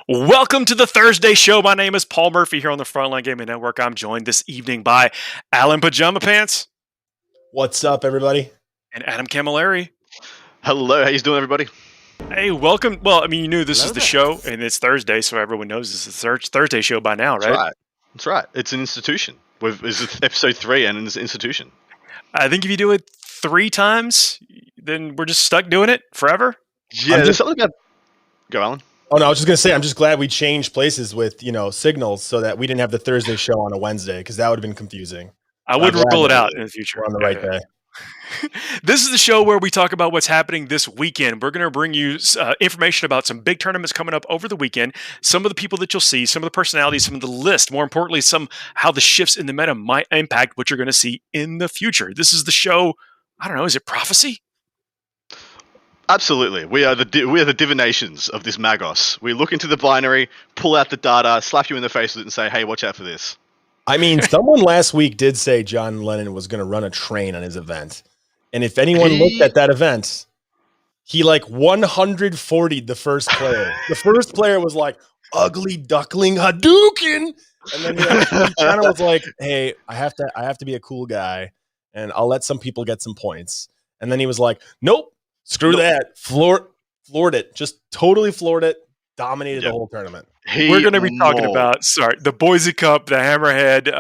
Welcome to the Thursday show. My name is Paul Murphy here on the Frontline Gaming Network. I'm joined this evening by Alan Pajama Pants. What's up, everybody? And Adam Camilleri. Hello, how you doing, everybody? Hey, welcome. Well, I mean, you knew this is the show, and it's Thursday, so everyone knows this is the Thursday show by now, right? That's right. It's an institution. It's episode 3, and it's an institution. I think if you do it 3 times, then we're just stuck doing it forever. Yeah, there's something about... Go, Alan. Oh, no, I was just going to say, I'm just glad we changed places with, signals so that we didn't have the Thursday show on a Wednesday, because that would have been confusing. I would rule it out in the future. We're on the right day. This is the show where we talk about what's happening this weekend. We're going to bring you information about some big tournaments coming up over the weekend, some of the people that you'll see, some of the personalities, some of the list, more importantly, how the shifts in the meta might impact what you're going to see in the future. This is the show, I don't know, is it prophecy? Absolutely. We are the divinations of this Magos. We look into the binary, pull out the data, slap you in the face with it and say, hey, watch out for this. I mean, someone last week did say John Lennon was going to run a train on his event. And if anyone looked at that event, he 140'd the first player. The first player was like, ugly duckling Hadouken. And then he kind of was like, hey, I have to be a cool guy and I'll let some people get some points. And then he was like, nope. Screw that. Floored it. Just totally floored it. Dominated the whole tournament. We're going to be talking about, the Boise Cup, the Hammerhead,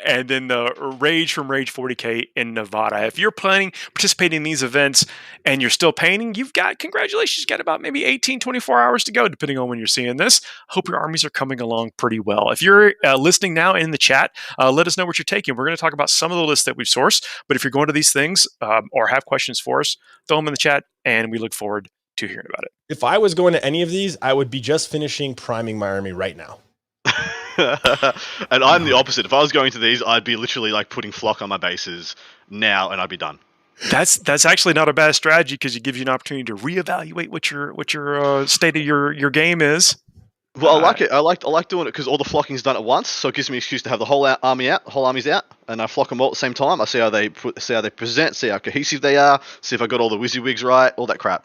and then the Rage from Rage 40K in Nevada. If you're participating in these events and you're still painting, congratulations, you've got about maybe 18, 24 hours to go, depending on when you're seeing this. Hope your armies are coming along pretty well. If you're listening now in the chat, let us know what you're taking. We're going to talk about some of the lists that we've sourced, but if you're going to these things or have questions for us, throw them in the chat, and we look forward to hearing about it. If I was going to any of these, I would be just finishing priming my army right now. And I'm the opposite. If I was going to these, I'd be literally putting flock on my bases now, and I'd be done. That's actually not a bad strategy because it gives you an opportunity to reevaluate what your state of your game is. Well, I like it. I like doing it because all the flocking's done at once, so it gives me an excuse to have the whole army's out, and I flock them all at the same time. I see how they present, see how cohesive they are, see if I got all the WYSIWYGs right, all that crap.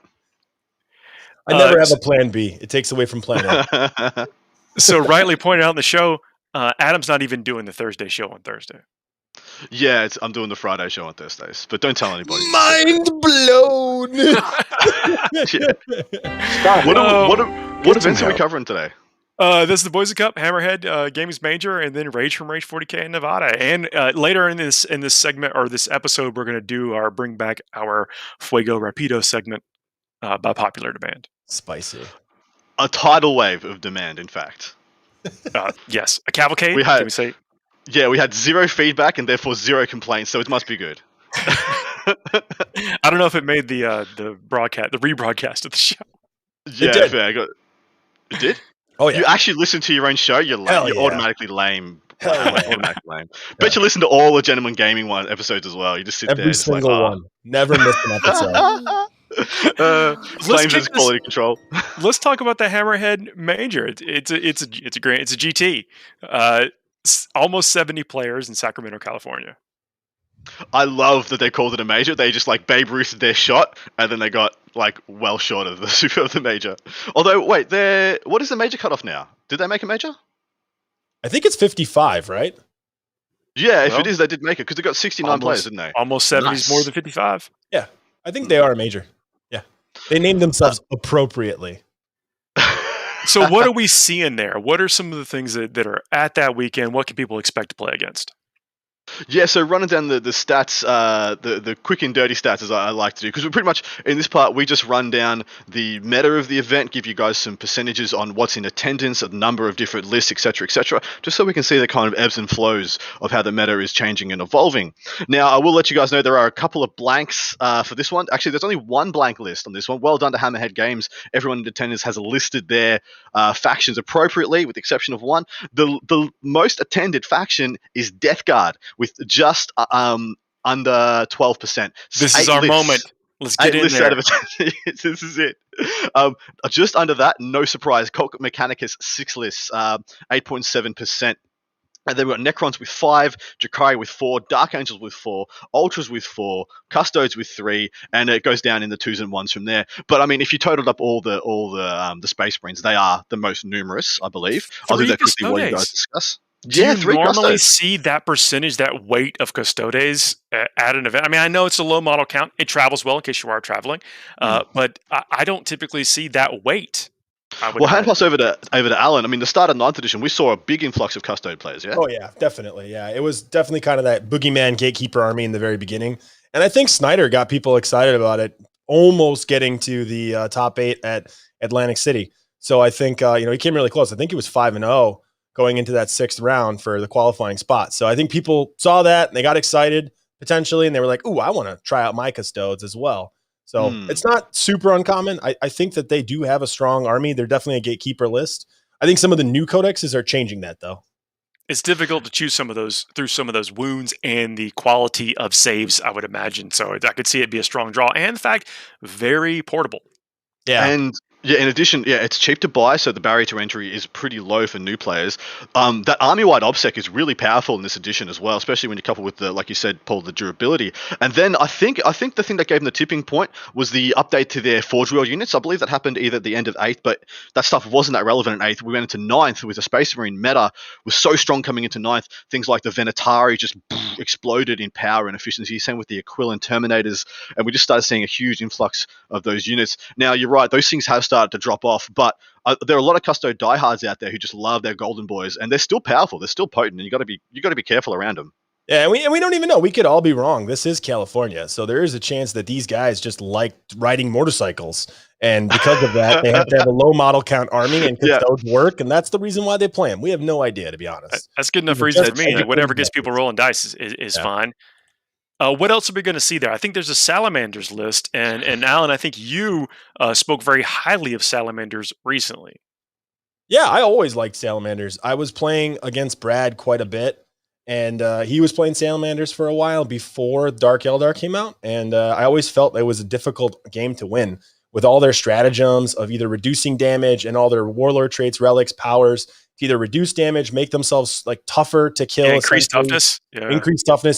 I never have a plan B. It takes away from plan A. So rightly pointed out in the show, Adam's not even doing the Thursday show on Thursday. Yeah, I'm doing the Friday show on Thursdays, but don't tell anybody. Mind blown! What events are we covering today? This is the Boise Cup, Hammerhead Games Major, and then Rage from Rage 40K in Nevada. And later in this segment or this episode, we're going to bring back our Fuego Rapido segment by popular demand. Spicy. A tidal wave of demand, in fact. Yes, a cavalcade. Can we say? Yeah, we had 0 feedback and therefore 0 complaints, so it must be good. I don't know if it made the rebroadcast of the show. Yeah, it did. It did? Oh yeah. You actually listen to your own show? You're automatically lame. Automatically lame. Bet you listen to all the Gentleman Gaming episodes as well. You just sit there. Every single one. Never missed an episode. Claims as quality control. Let's talk about the Hammerhead Major. It's a GT. Almost 70 players in Sacramento, California. I love that they called it a major. They just Babe Ruthed their shot, and then they got well short of the major. Although, wait, what is the major cutoff now? Did they make a major? I think it's 55, right? Yeah, if it is, they did make it because they got 69 players, didn't they? Almost 70 is more than 55. Yeah, I think they are a major. Yeah, they named themselves appropriately. So what are we seeing there? What are some of the things that are at that weekend? What can people expect to play against? Yeah, so running down the stats, the quick and dirty stats, as I like to do, because we're pretty much, in this part, we just run down the meta of the event, give you guys some percentages on what's in attendance, a number of different lists, etc., just so we can see the kind of ebbs and flows of how the meta is changing and evolving. Now, I will let you guys know there are a couple of blanks for this one. Actually, there's only one blank list on this one. Well done to Hammerhead Games. Everyone in attendance has listed their factions appropriately, with the exception of one. The most attended faction is Death Guard, with just under 12%. This is our moment. Let's get in there. This is it. Just under that, no surprise, Cult Mechanicus 6 lists, 8.7%. And then we've got Necrons with 5, Drakari with 4, Dark Angels with 4, Ultras with 4, Custodes with 3, and it goes down in the 2s and 1s from there. But I mean, if you totaled up all the Space Marines, they are the most numerous, I believe. I'll do that quickly while you guys discuss. Do you normally see that percentage, that weight of Custodes at an event? I mean, I know it's a low model count. It travels well in case you are traveling, but I don't typically see that weight. Well, hand pass over to Alan. I mean, the start of 9th edition, we saw a big influx of Custode players, yeah? Oh, yeah, definitely. Yeah, it was definitely kind of that boogeyman gatekeeper army in the very beginning. And I think Snyder got people excited about it, almost getting to the top 8 at Atlantic City. So I think, he came really close. I think he was 5-0 going into that 6th round for the qualifying spot. So I think people saw that and they got excited potentially, and they were like, ooh, I want to try out my Custodes as well. So it's not super uncommon. I think that they do have a strong army. They're definitely a gatekeeper list. I think some of the new codexes are changing that, though. It's difficult to choose some of those through some of those wounds and the quality of saves, I would imagine. So I could see it be a strong draw. And in fact, very portable. Yeah. And in addition, it's cheap to buy, so the barrier to entry is pretty low for new players. That army-wide OBSEC is really powerful in this edition as well, especially when you couple with the, like you said, Paul, the durability. And then I think the thing that gave them the tipping point was the update to their Forge World units. I believe that happened either at the end of 8th, but that stuff wasn't that relevant in 8th. We went into 9th with the Space Marine meta was so strong coming into 9th. Things like the Venatari just exploded in power and efficiency, same with the Aquila and Terminators, and we just started seeing a huge influx of those units. Now, you're right, those things have started to drop off, but there are a lot of Custo diehards out there who just love their Golden Boys, and they're still powerful, they're still potent, and you got to be careful around them. Yeah, and we don't even know. We could all be wrong. This is California, so there is a chance that these guys just like riding motorcycles, and because of that, they have to have a low model count army, and Custodes work, and that's the reason why they play them. We have no idea, to be honest. That's good enough reason for me. Whatever gets people rolling dice is fine. What else are we going to see there? I think there's a Salamanders list, and Alan, I think you spoke very highly of Salamanders recently. Yeah, I always liked Salamanders. I was playing against Brad quite a bit, and he was playing Salamanders for a while before Dark Eldar came out, and I always felt it was a difficult game to win with all their stratagems of either reducing damage and all their warlord traits, relics, powers, to either reduce damage, make themselves like tougher to kill, increase toughness,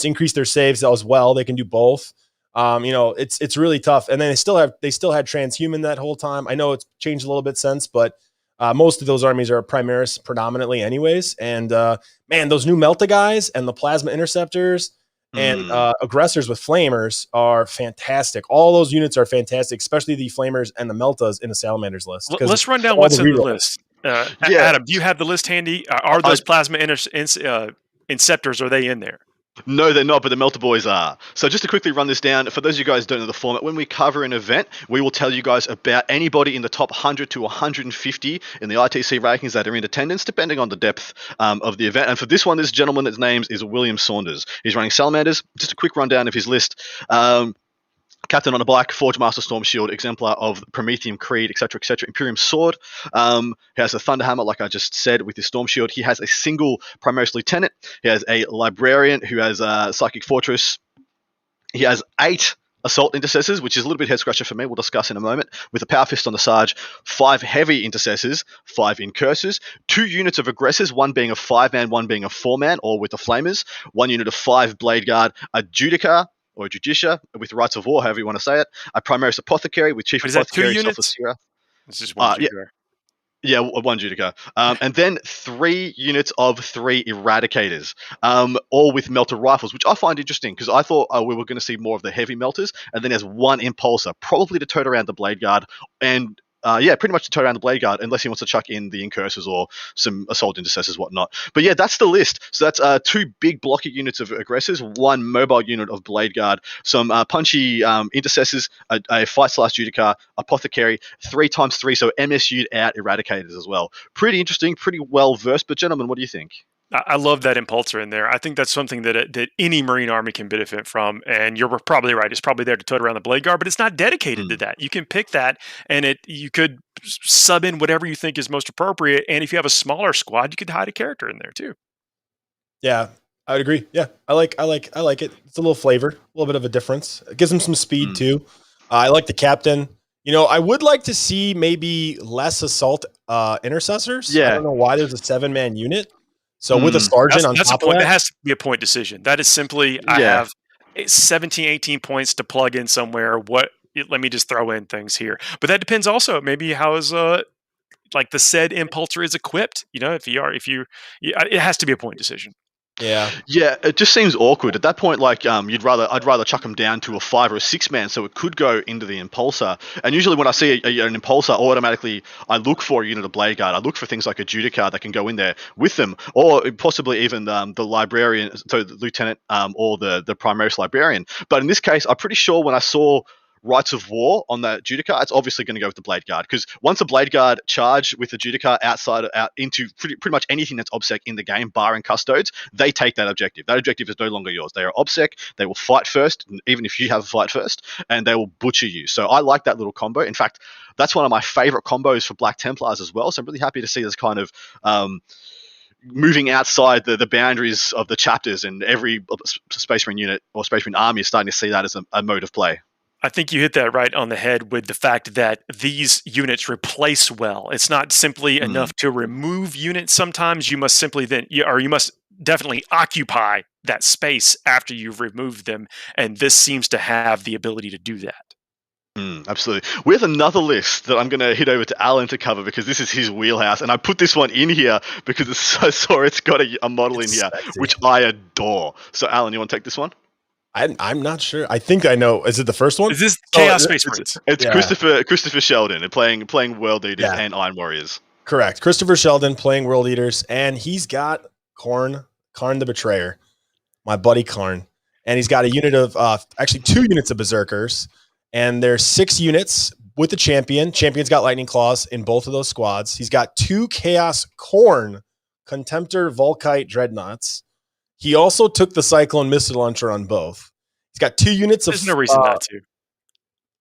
increase their saves as well. They can do both. It's really tough. And then they still had transhuman that whole time. I know it's changed a little bit since, but most of those armies are Primaris predominantly anyways. And man, those new Melta guys and the plasma interceptors and aggressors with flamers are fantastic. All those units are fantastic, especially the flamers and the Meltas in the Salamanders list. Let's run down what's in the list. Adam, do you have the list handy? Are those plasma inceptors, are they in there? No, they're not, but the Melta Boys are. So just to quickly run this down, for those of you guys who don't know the format, when we cover an event, we will tell you guys about anybody in the top 100 to 150 in the ITC rankings that are in attendance, depending on the depth of the event. And for this one, this gentleman's name is William Saunders. He's running Salamanders. Just a quick rundown of his list. Captain on a bike, Forge Master Storm Shield, Exemplar of Prometheum Creed, etc., Imperium Sword. He has a Thunderhammer, like I just said, with his Storm Shield. He has a single Primaris Lieutenant. He has a Librarian who has a Psychic Fortress. He has 8 Assault Intercessors, which is a little bit head-scratcher for me. We'll discuss in a moment. With a Power Fist on the Sarge, 5 Heavy Intercessors, 5 Incursors, 2 units of Aggressors, one being a 5-man, one being a 4-man, all with the Flamers, 1 unit of 5 Blade Guard, a Judica, or Judicia, with Rights of War, however you want to say it. A Primaris Apothecary with Chief Apothecary, Self-Asira. This is one Judica. Yeah, 1 Judica. And then 3 units of 3 Eradicators, all with Melter Rifles, which I find interesting, because I thought we were going to see more of the heavy melters, and then there's 1 Impulsor, probably to tote around the Blade Guard, and pretty much to tote around the Blade Guard, unless he wants to chuck in the Incursors or some Assault Intercessors, whatnot. But yeah, that's the list. So that's 2 big blocky units of Aggressors, 1 mobile unit of Blade Guard, some punchy Intercessors, a Fight/Judica, Apothecary, 3x3, so MSU'd out Eradicators as well. Pretty interesting, pretty well versed. But gentlemen, what do you think? I love that Impulsor in there. I think that's something that any Marine Army can benefit from. And you're probably right. It's probably there to tote around the Blade Guard, but it's not dedicated to that. You can pick that, and you could sub in whatever you think is most appropriate. And if you have a smaller squad, you could hide a character in there too. Yeah, I would agree. Yeah, I like it. It's a little flavor, a little bit of a difference. It gives them some speed too. I like the captain. I would like to see maybe less assault intercessors. Yeah. I don't know why there's a 7-man unit. So with a sergeant on top of that, that has to be a point decision. That is simply I have 17, 18 points to plug in somewhere. Let me just throw in things here. But that depends also maybe how is like the said impulsor is equipped. You know, it has to be a point decision. Yeah, it just seems awkward at that point. Like, I'd rather chuck them down to a 5 or a 6 man, so it could go into the impulsor. And usually, when I see an impulsor, automatically I look for a unit of blade guard. I look for things like a judicar that can go in there with them, or possibly even the librarian, so the lieutenant, or the primaris librarian. But in this case, I'm pretty sure when I saw Rights of War on that Judicar, it's obviously going to go with the Blade Guard, because once a Blade Guard charge with the Judicar out into pretty much anything that's OBSEC in the game, barring Custodes, they take that objective. That objective is no longer yours. They are OBSEC, they will fight first, even if you have a fight first, and they will butcher you. So I like that little combo. In fact, that's one of my favorite combos for Black Templars as well, so I'm really happy to see this kind of moving outside the boundaries of the chapters, and every Space Marine unit or Space Marine army is starting to see that as a mode of play. I think you hit that right on the head with the fact that these units replace well. It's not simply enough to remove units. Sometimes you must you must definitely occupy that space after you've removed them. And this seems to have the ability to do that. Absolutely. We have another list that I'm going to hit over to Alan to cover, because this is his wheelhouse. And I put this one in here because it's got a model in here, which I adore. So Alan, you want to take this one? I'm not sure. I think I know. Is it the first one? Is this Chaos Space Marines? It's Christopher Sheldon playing World Eaters and Iron Warriors. Correct. Christopher Sheldon playing World Eaters, and he's got Karn the Betrayer, my buddy Karn, and he's got a unit of actually 2 units of Berserkers, and there's 6 units with the champion. Champion's got Lightning Claws in both of those squads. He's got 2 Chaos Khorne Contemptor Volkite Dreadnoughts. He also took the Cyclone Missile Launcher on both. He's got 2 units of... There's no reason not to.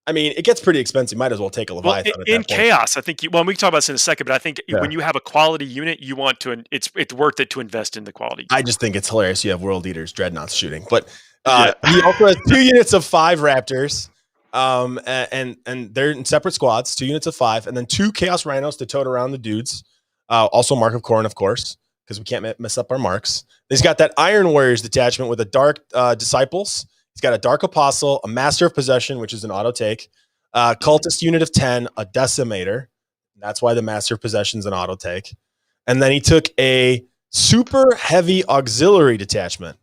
I mean, it gets pretty expensive. Might as well take a Leviathan. Well, in Chaos, I think... we can talk about this in a second, but I think when you have a quality unit, you want to... It's worth it to invest in the quality. I just think it's hilarious you have World Eaters, Dreadnoughts shooting. But he also has 2 units of 5 Raptors, and they're in separate squads, 2 units of 5, and then 2 Chaos Rhinos to tote around the dudes. Also Mark of Khorne, of course, because we can't mess up our marks. He's got that Iron Warriors detachment with a Dark Disciples. He's got a Dark Apostle, a Master of Possession, which is an auto take, Cultist unit of 10, a Decimator. That's why the Master of Possession is an auto take. And then he took a super heavy auxiliary detachment.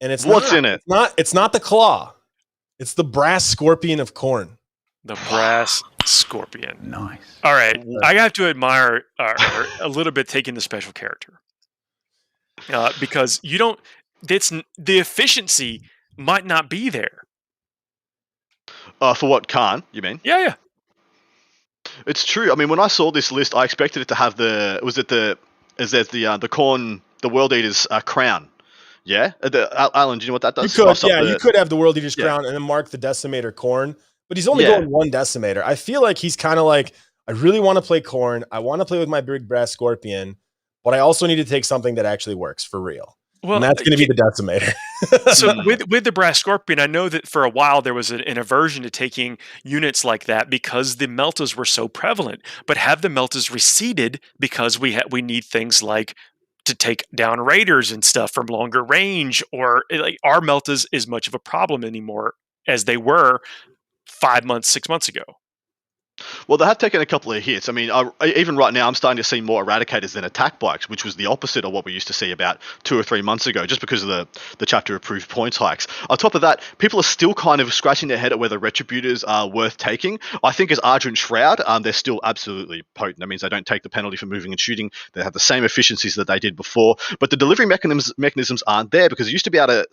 And it's in it? It's not the Claw. It's the Brass Scorpion of Khorne. The Brass Scorpion. Nice. All right. I have to admire a little bit taking the special character. Because the efficiency might not be there. For what, Khan, you mean? Yeah. It's true. I mean, when I saw this list, I expected it to have the Khorne, the World Eaters crown. Yeah? Alan, do you know what that does? You could have the World Eaters crown and then mark the Decimator Khorne, but he's only going 1 Decimator. I feel like he's kind of like, I really want to play Khorne. I want to play with my big Brass Scorpion, but I also need to take something that actually works for real. Well, and that's going to be the Decimator. So with the Brass Scorpion, I know that for a while there was an aversion to taking units like that because the meltas were so prevalent. But have the meltas receded because we need things like to take down raiders and stuff from longer range, or like our meltas is much of a problem anymore as they were 5 months, 6 months ago. Well, they have taken a couple of hits. I mean, even right now, I'm starting to see more Eradicators than attack bikes, which was the opposite of what we used to see about 2 or 3 months ago, just because of the chapter-approved points hikes. On top of that, people are still kind of scratching their head at whether Retributors are worth taking. I think as Argent Shroud, they're still absolutely potent. That means they don't take the penalty for moving and shooting. They have the same efficiencies that they did before. But the delivery mechanisms aren't there, because it used to be able to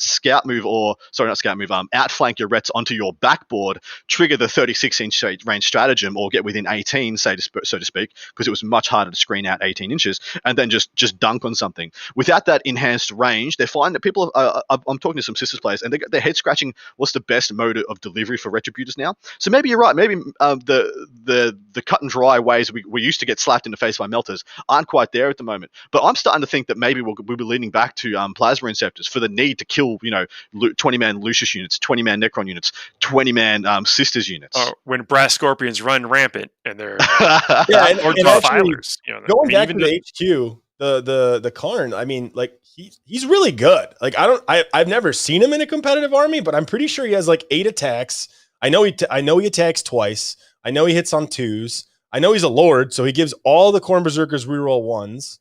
outflank your Rets onto your backboard, trigger the 36-inch range stratagem, or get within 18, so to speak, because it was much harder to screen out 18 inches, and then just dunk on something. Without that enhanced range, they find that people I'm talking to some Sisters players, and they're head scratching what's the best mode of delivery for Retributors now. So maybe you're right. Maybe the cut and dry ways we used to get slapped in the face by melters aren't quite there at the moment. But I'm starting to think that maybe we'll be leaning back to Plasma Inceptors for the need to kill 20-man Lucius units, 20-man Necron units, 20-man Sisters units. When Brass Scorpions run rampant and they're and actually, filers, going back to the HQ, the Karn, I mean, like he's really good. Like I've never seen him in a competitive army, but I'm pretty sure he has like 8 attacks. I know he attacks twice. I know he hits on 2s. I know he's a lord, so he gives all the Khorne Berserkers reroll 1s.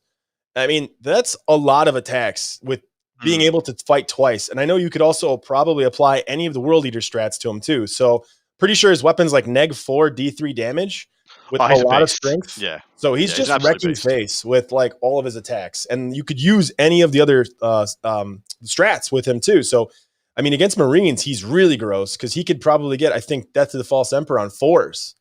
I mean, that's a lot of attacks with being able to fight twice. And I know you could also probably apply any of the World Eater strats to him too. So pretty sure his weapon's like -4 D3 damage with a lot of strength. Yeah. So he's just wrecking face with like all of his attacks. And you could use any of the other strats with him too. So, I mean, against Marines, he's really gross because he could probably get, I think, Death to the False Emperor on 4s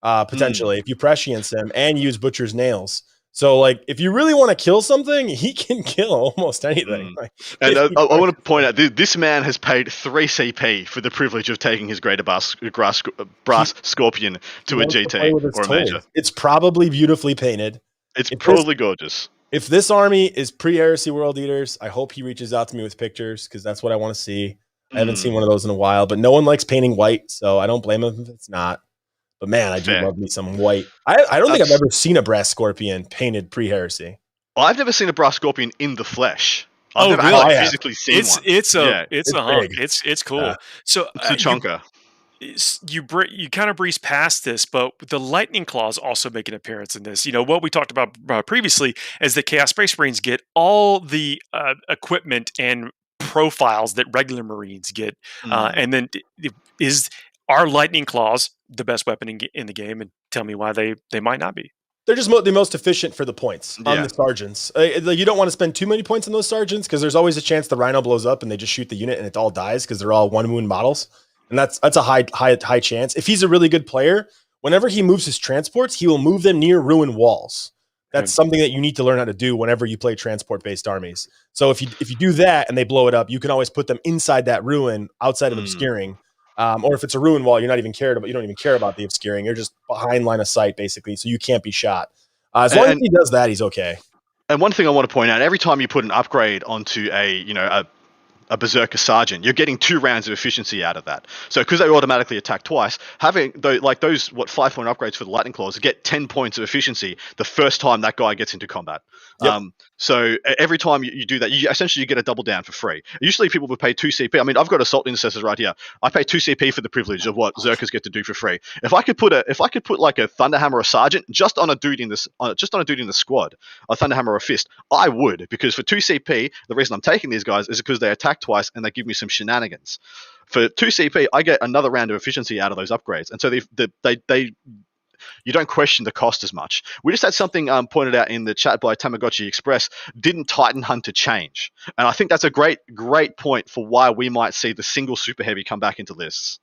potentially if you prescience him and use Butcher's Nails. So, like, if you really want to kill something, he can kill almost anything. Like, and I want to point out, this man has paid 3 CP for the privilege of taking his Greater Brass Scorpion to a GT or a Major. It's probably beautifully painted. It's probably gorgeous. If this army is pre-Heresy World Eaters, I hope he reaches out to me with pictures because that's what I want to see. I haven't seen one of those in a while, but no one likes painting white, so I don't blame him if it's not. But man, I do love me some white. I don't think I've ever seen a Brass Scorpion painted pre-Heresy. I've never seen a Brass Scorpion in the flesh. I've never really? physically seen one. It's a hunk. It's cool. So it's a chunker. You kind of breeze past this, but the Lightning Claws also make an appearance in this. You know, what we talked about previously is the Chaos Space Marines get all the equipment and profiles that regular Marines get. And then are Lightning Claws the best weapon in the game? And tell me why they might not be. They're just the most efficient for the points on the sergeants. You don't want to spend too many points on those sergeants because there's always a chance the Rhino blows up and they just shoot the unit and it all dies because they're all 1 wound models. And that's a high chance. If he's a really good player, whenever he moves his transports, he will move them near ruin walls. That's something that you need to learn how to do whenever you play transport-based armies. So if you do that and they blow it up, you can always put them inside that ruin outside of obscuring. Or if it's a ruin wall, you don't even care about the obscuring. You're just behind line of sight, basically, so you can't be shot. As long as he does that, he's okay. And one thing I want to point out: every time you put an upgrade onto a Berserker Sergeant, you're getting 2 rounds of efficiency out of that. So because they automatically attack twice, having those 5-point upgrades for the Lightning Claws get 10 points of efficiency the first time that guy gets into combat. Yep. So every time you do that, you essentially get a double down for free. Usually people would pay 2 CP. I mean, I've got Assault Intercessors right here. I pay 2 CP for the privilege of what Zerkers get to do for free. If I could put like a Thunderhammer or Sergeant just on a dude in the squad, a Thunderhammer or a Fist, I would, because for 2 CP, the reason I'm taking these guys is because they attack twice and they give me some shenanigans. For 2 CP, I get another round of efficiency out of those upgrades, and so they you don't question the cost as much. We just had something pointed out in the chat by Tamagotchi Express. Didn't Titan Hunter change? And I think that's a great point for why we might see the single super heavy come back into lists.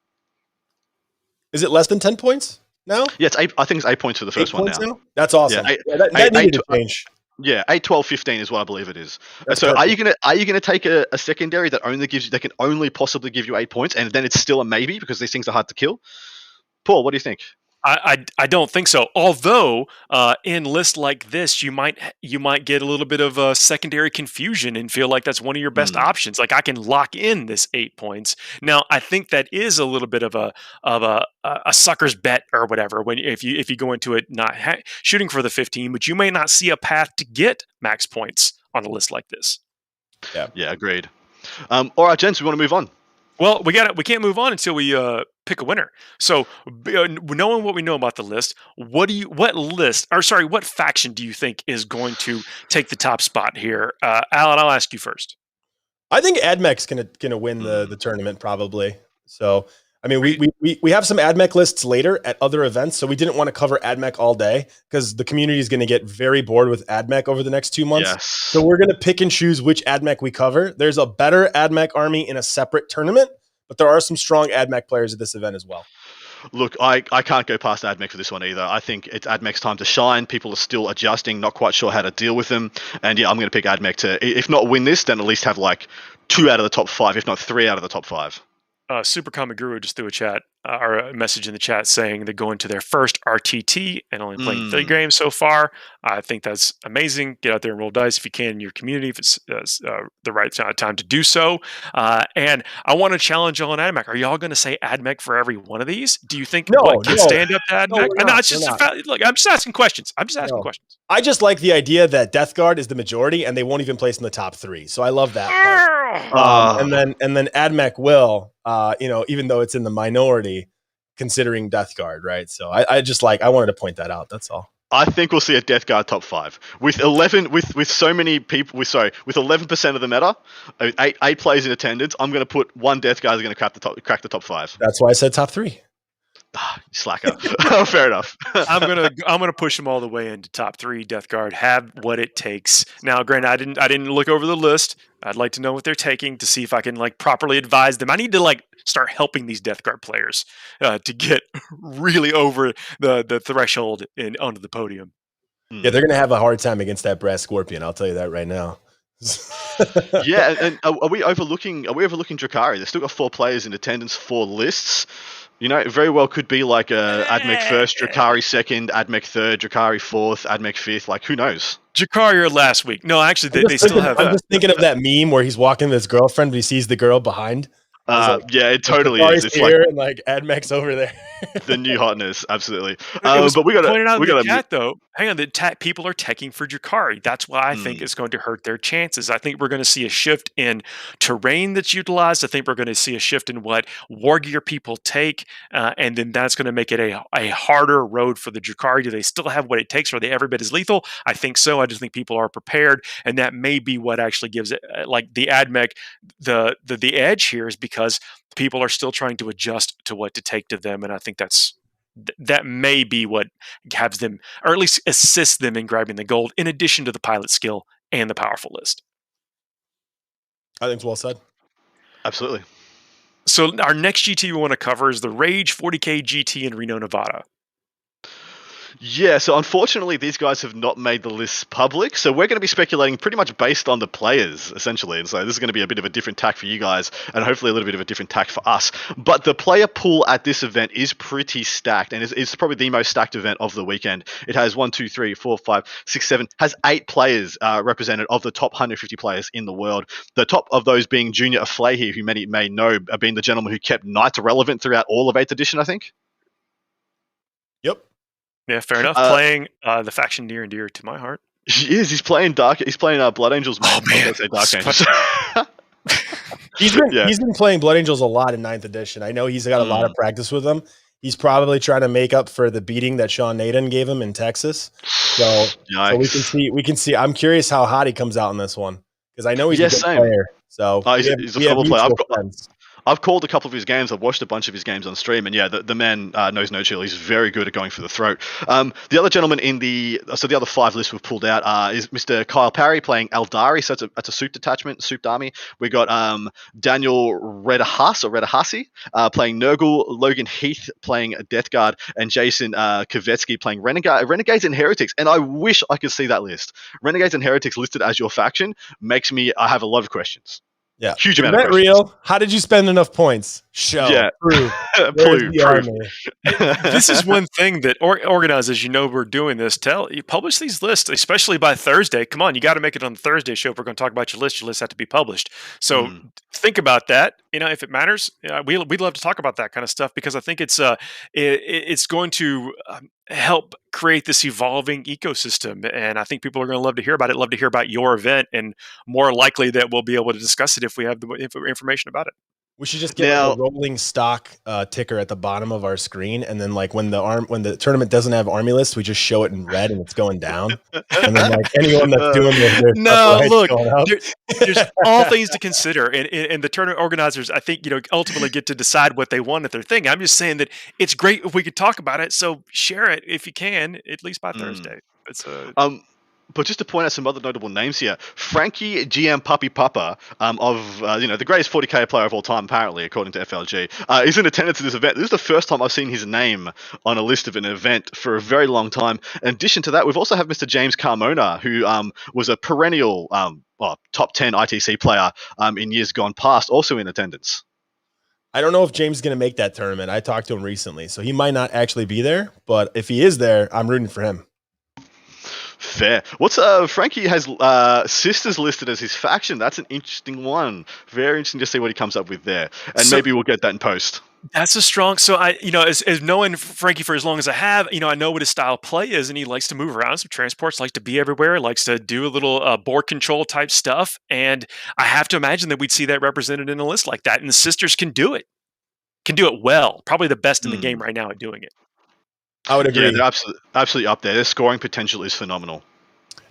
Is it less than 10 points now? Yeah, it's 8. I think it's 8 points for the first one now. That's awesome. Yeah, that needed to change. Yeah, 8, 12, 15 is what I believe it is. So are you gonna take a secondary that can only possibly give you 8 points, and then it's still a maybe because these things are hard to kill? Paul, what do you think? I don't think so. Although in lists like this, you might get a little bit of secondary confusion and feel like that's one of your best options. Like I can lock in this 8 points. Now I think that is a little bit of a sucker's bet or whatever. If you go into it not shooting for the 15, but you may not see a path to get max points on a list like this. Yeah, agreed. All right, gents, we want to move on. Well, we can't move on until we pick a winner. So, knowing what we know about the list, what faction do you think is going to take the top spot here? Alan, I'll ask you first. I think AdMech's gonna win the tournament probably. So, I mean, we have some AdMech lists later at other events, so we didn't want to cover AdMech all day because the community is going to get very bored with AdMech over the next 2 months. Yes. So we're going to pick and choose which AdMech we cover. There's a better AdMech army in a separate tournament, but there are some strong AdMech players at this event as well. Look, I can't go past AdMech for this one either. I think it's AdMech's time to shine. People are still adjusting, not quite sure how to deal with them. And yeah, I'm going to pick AdMech to, if not win this, then at least have like 2 out of the top 5, if not 3 out of the top 5. Super Comic Guru just threw a chat. or a message in the chat saying they're going to their first RTT and only playing 3 games so far. I think that's amazing. Get out there and roll dice if you can in your community if it's the right time to do so. And I want to challenge y'all on AdMech. Are y'all going to say AdMech for every one of these? Do you think what can stand up to AdMech? No, it's just look. I'm just asking questions. Questions. I just like the idea that Death Guard is the majority and they won't even place in the top 3. So I love that part. And then AdMech will, even though it's in the minority, considering Death Guard, right? So I wanted to point that out. That's all. I think we'll see a Death Guard top 5 with 11 with so many people. With 11% of the meta, 8 players in attendance. I'm going to put one Death Guard is going to crack the top 5. That's why I said top 3. Slacker. Fair enough. I'm gonna push them all the way into top 3. Death Guard have what it takes. Now, granted, I didn't look over the list. I'd like to know what they're taking to see if I can properly advise them. I need to start helping these Death Guard players to get really over the threshold and onto the podium. Yeah, they're gonna have a hard time against that Brass Scorpion. I'll tell you that right now. Yeah, and are we overlooking Drakari? They've still got 4 players in attendance, 4 lists. It very well could be like AdMech first, Drakari second, AdMech third, Drakari fourth, AdMech fifth. Who knows? Drakari last week. No, actually, they still have. I'm just thinking of that meme where he's walking with his girlfriend, but he sees the girl behind. Yeah, it totally is. It's here and AdMech's over there. The new hotness, absolutely. But we got pointed out in the chat though. Hang on, people are teching for Drakari. That's why I think it's going to hurt their chances. I think we're going to see a shift in terrain that's utilized. I think we're going to see a shift in what war gear people take, and then that's going to make it a harder road for the Drakari. Do they still have what it takes? Are they every bit as lethal? I think so. I just think people are prepared, and that may be what actually gives it, the AdMech, the edge here is because people are still trying to adjust to what to take to them, and I think that may be what has them, or at least assists them in grabbing the gold, in addition to the pilot skill and the powerful list. I think it's well said. Absolutely. So our next GT we want to cover is the Rage 40K GT in Reno, Nevada. Yeah, so unfortunately, these guys have not made the list public, so we're going to be speculating pretty much based on the players, essentially. And so this is going to be a bit of a different tack for you guys, and hopefully a little bit of a different tack for us. But the player pool at this event is pretty stacked, and it's probably the most stacked event of the weekend. It has 1, 2, 3, 4, 5, 6, 7, has 8 players represented of the top 150 players in the world. The top of those being Junior Aflahi, who many may know, being the gentleman who kept Knights relevant throughout all of 8th edition, I think. Yep. Yeah, fair enough. Playing the faction near and dear to my heart. He is. He's playing Blood Angels. Oh man, Dark Angels. He's been playing Blood Angels a lot in 9th edition. I know he's got a lot of practice with them. He's probably trying to make up for the beating that Sean Naden gave him in Texas. So we can see. I'm curious how hot he comes out in this one because I know he's a good player. So he's a phenomenal player. I've called a couple of his games. I've watched a bunch of his games on stream, and the man knows no chill. He's very good at going for the throat. The other gentleman the other 5 lists we've pulled out is Mr. Kyle Parry playing Eldari, so that's a soup detachment, Souped Army. We got Daniel Redahasi playing Nurgle, Logan Heath playing Death Guard, and Jason Kavetsky playing Renegades and Heretics. And I wish I could see that list. Renegades and Heretics listed as your faction makes me. I have a lot of questions. Yeah, huge amount of questions. Real? How did you spend enough points? Show. Yeah, prove. This is one thing that organizers, we're doing this. You publish these lists, especially by Thursday. Come on, you got to make it on the Thursday show. If we're going to talk about your lists have to be published. So think about that. If it matters, we'd love to talk about that kind of stuff because I think it's going to help create this evolving ecosystem, and I think people are going to love to hear about it. Love to hear about your event, and more likely that we'll be able to discuss it if we have the information about it. We should just get a rolling stock ticker at the bottom of our screen, and then when the tournament doesn't have army lists, we just show it in red and it's going down. And then anyone that's doing this, there's all things to consider, and the tournament organizers, I think ultimately get to decide what they want at their thing. I'm just saying that it's great if we could talk about it, so share it if you can, at least by Thursday. But just to point out some other notable names here, Frankie GM Puppy Papa of the greatest 40k player of all time, apparently, according to FLG, is in attendance at this event. This is the first time I've seen his name on a list of an event for a very long time. In addition to that, we've also have Mr. James Carmona, who was a perennial top 10 ITC player in years gone past, also in attendance. I don't know if James is going to make that tournament. I talked to him recently, so he might not actually be there. But if he is there, I'm rooting for him. Fair. What's Frankie has Sisters listed as his faction. That's an interesting one. Very interesting to see what he comes up with there, and maybe we'll get that in post. That's a strong. So as knowing Frankie for as long as I have, I know what his style of play is, and he likes to move around some transports, likes to be everywhere, likes to do a little board control type stuff. And I have to imagine that we'd see that represented in a list like that. And the Sisters can do it well. Probably the best in the game right now at doing it. I would agree. Yeah, they're absolutely up there. Their scoring potential is phenomenal.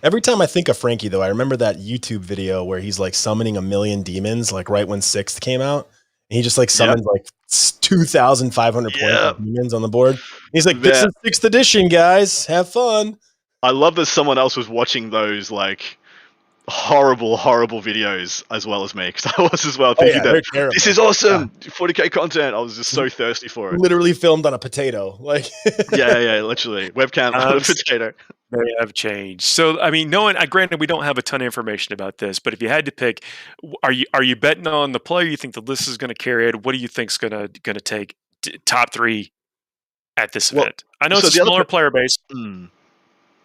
Every time I think of Frankie, though, I remember that YouTube video where he's like summoning 1,000,000 demons, like right when 6th came out. And he just like summons like 2,500 demons on the board. And he's like, "This is 6th edition, guys. Have fun." I love that someone else was watching those like horrible videos as well as me, because I was as well thinking that this is awesome, 40k content. I was just so thirsty for it. Literally filmed on a potato, like yeah, literally webcam on a potato. They have changed. So, granted, we don't have a ton of information about this, but if you had to pick, are you betting on the player you think the list is going to carry it? What do you think's going to take top 3 at this event? I know it's a smaller player base.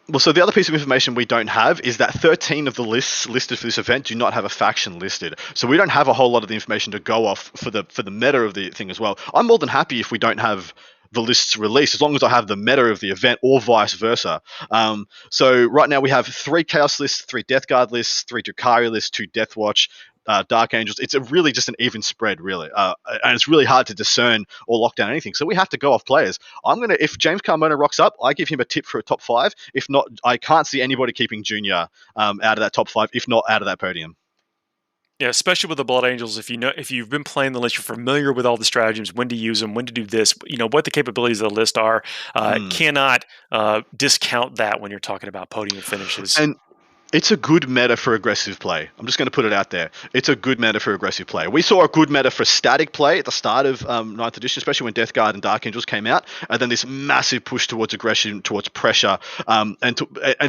Well, so the other piece of information we don't have is that 13 of the lists listed for this event do not have a faction listed. So we don't have a whole lot of the information to go off for the meta of the thing as well. I'm more than happy if we don't have the lists released, as long as I have the meta of the event or vice versa. So right now we have 3 Chaos lists, 3 Death Guard lists, 3 Drukhari lists, 2 Death Watch, Dark Angels. It's really just an even spread, really, and it's really hard to discern or lock down anything. So we have to go off players. If James Carmona rocks up, I give him a tip for a top 5. If not, I can't see anybody keeping Junior out of that top 5, if not out of that podium. Yeah, especially with the Blood Angels, if you've been playing the list, you're familiar with all the stratagems, when to use them, when to do this, what the capabilities of the list are. Cannot discount that when you're talking about podium finishes. And it's a good meta for aggressive play. I'm just going to put it out there. It's a good meta for aggressive play. We saw a good meta for static play at the start of 9th edition, especially when Death Guard and Dark Angels came out, and then this massive push towards aggression, towards pressure, and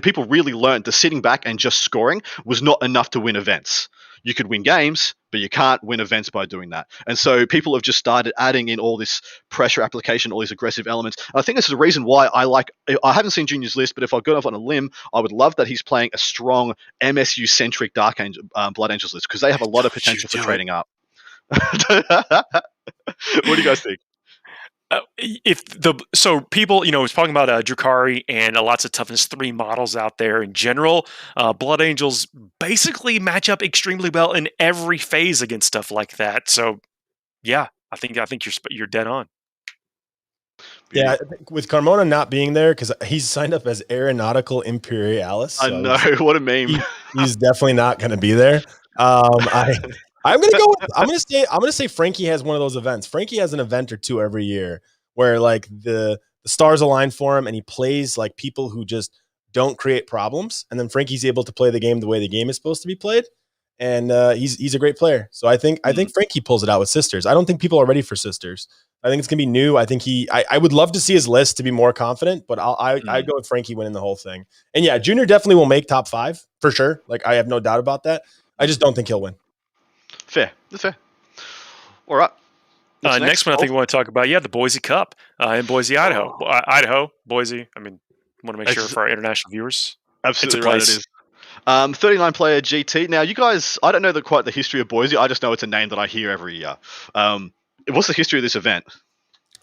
people really learned that sitting back and just scoring was not enough to win events. You could win games, but you can't win events by doing that. And so people have just started adding in all this pressure application, all these aggressive elements. And I think this is the reason why I haven't seen Junior's list, but if I go off on a limb, I would love that he's playing a strong MSU-centric Blood Angels list, because they have a lot of potential for trading up. What do you guys think? People, was talking about Drukhari and lots of toughness 3 models out there in general. Blood Angels basically match up extremely well in every phase against stuff like that. So, yeah, I think you're dead on. Yeah, I think with Carmona not being there, because he's signed up as Aeronautical Imperialis. So I know, what a meme. He's definitely not going to be there. I'm gonna say Frankie has one of those events. Frankie has an event or 2 every year where like the stars align for him and he plays like people who just don't create problems, and then Frankie's able to play the game the way the game is supposed to be played. And he's a great player. So I think Frankie pulls it out with Sisters. I don't think people are ready for Sisters. I think it's gonna be new. I think I would love to see his list to be more confident, but I'd go with Frankie winning the whole thing. And yeah, Junior definitely will make top 5 for sure. Like I have no doubt about that. I just don't think he'll win. Fair. That's fair. All right. Next one I think we want to talk about, the Boise Cup in Boise, Idaho. Boise. I mean, want to make sure for our international viewers. Absolutely right, it is. 39-player GT. Now, you guys, I don't know quite the history of Boise. I just know it's a name that I hear every year. What's the history of this event?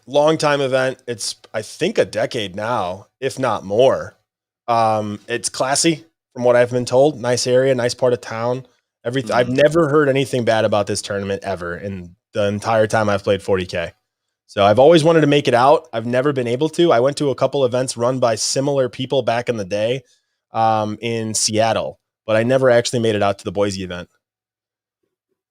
Long time event. It's, I think, a decade now, if not more. It's classy, from what I've been told. Nice area, nice part of town. I've never heard anything bad about this tournament ever in the entire time I've played 40K. So I've always wanted to make it out. I've never been able to. I went to a couple events run by similar people back in the day in Seattle, but I never actually made it out to the Boise event.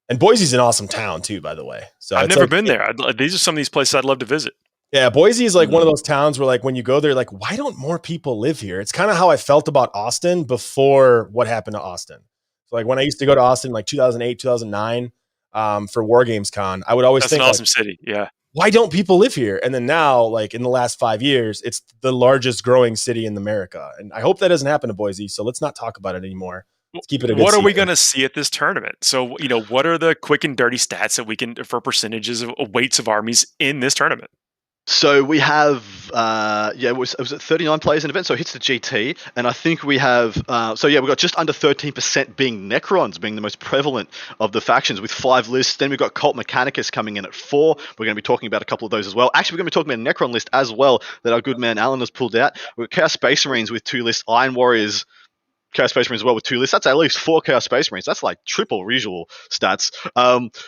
And Boise's an awesome town too, by the way. So I've never been there. These are some of these places I'd love to visit. Yeah, Boise is like one of those towns where like when you go there, like, why don't more people live here? It's kind of how I felt about Austin before what happened to Austin. Like when I used to go to Austin, like 2008, 2009, for War Games Con, I would always think, an awesome city. Yeah. Why don't people live here? And then now, like in the last 5 years, it's the largest growing city in America. And I hope that doesn't happen to Boise. So let's not talk about it anymore. Let's keep it a good What are we secret. going to see at this tournament? So, what are the quick and dirty stats that we can for percentages of weights of armies in this tournament? So we have, it was 39 players in event, so it hits the GT, and I think we have, we've got just under 13% being Necrons, being the most prevalent of the factions with 5 lists. Then we've got Cult Mechanicus coming in at 4. We're going to be talking about a couple of those as well. Actually, we're going to be talking about a Necron list as well that our good man Alan has pulled out. We've got Chaos Space Marines with 2 lists, Iron Warriors, Chaos Space Marines as well with 2 lists. That's at least 4 Chaos Space Marines. That's like triple usual stats.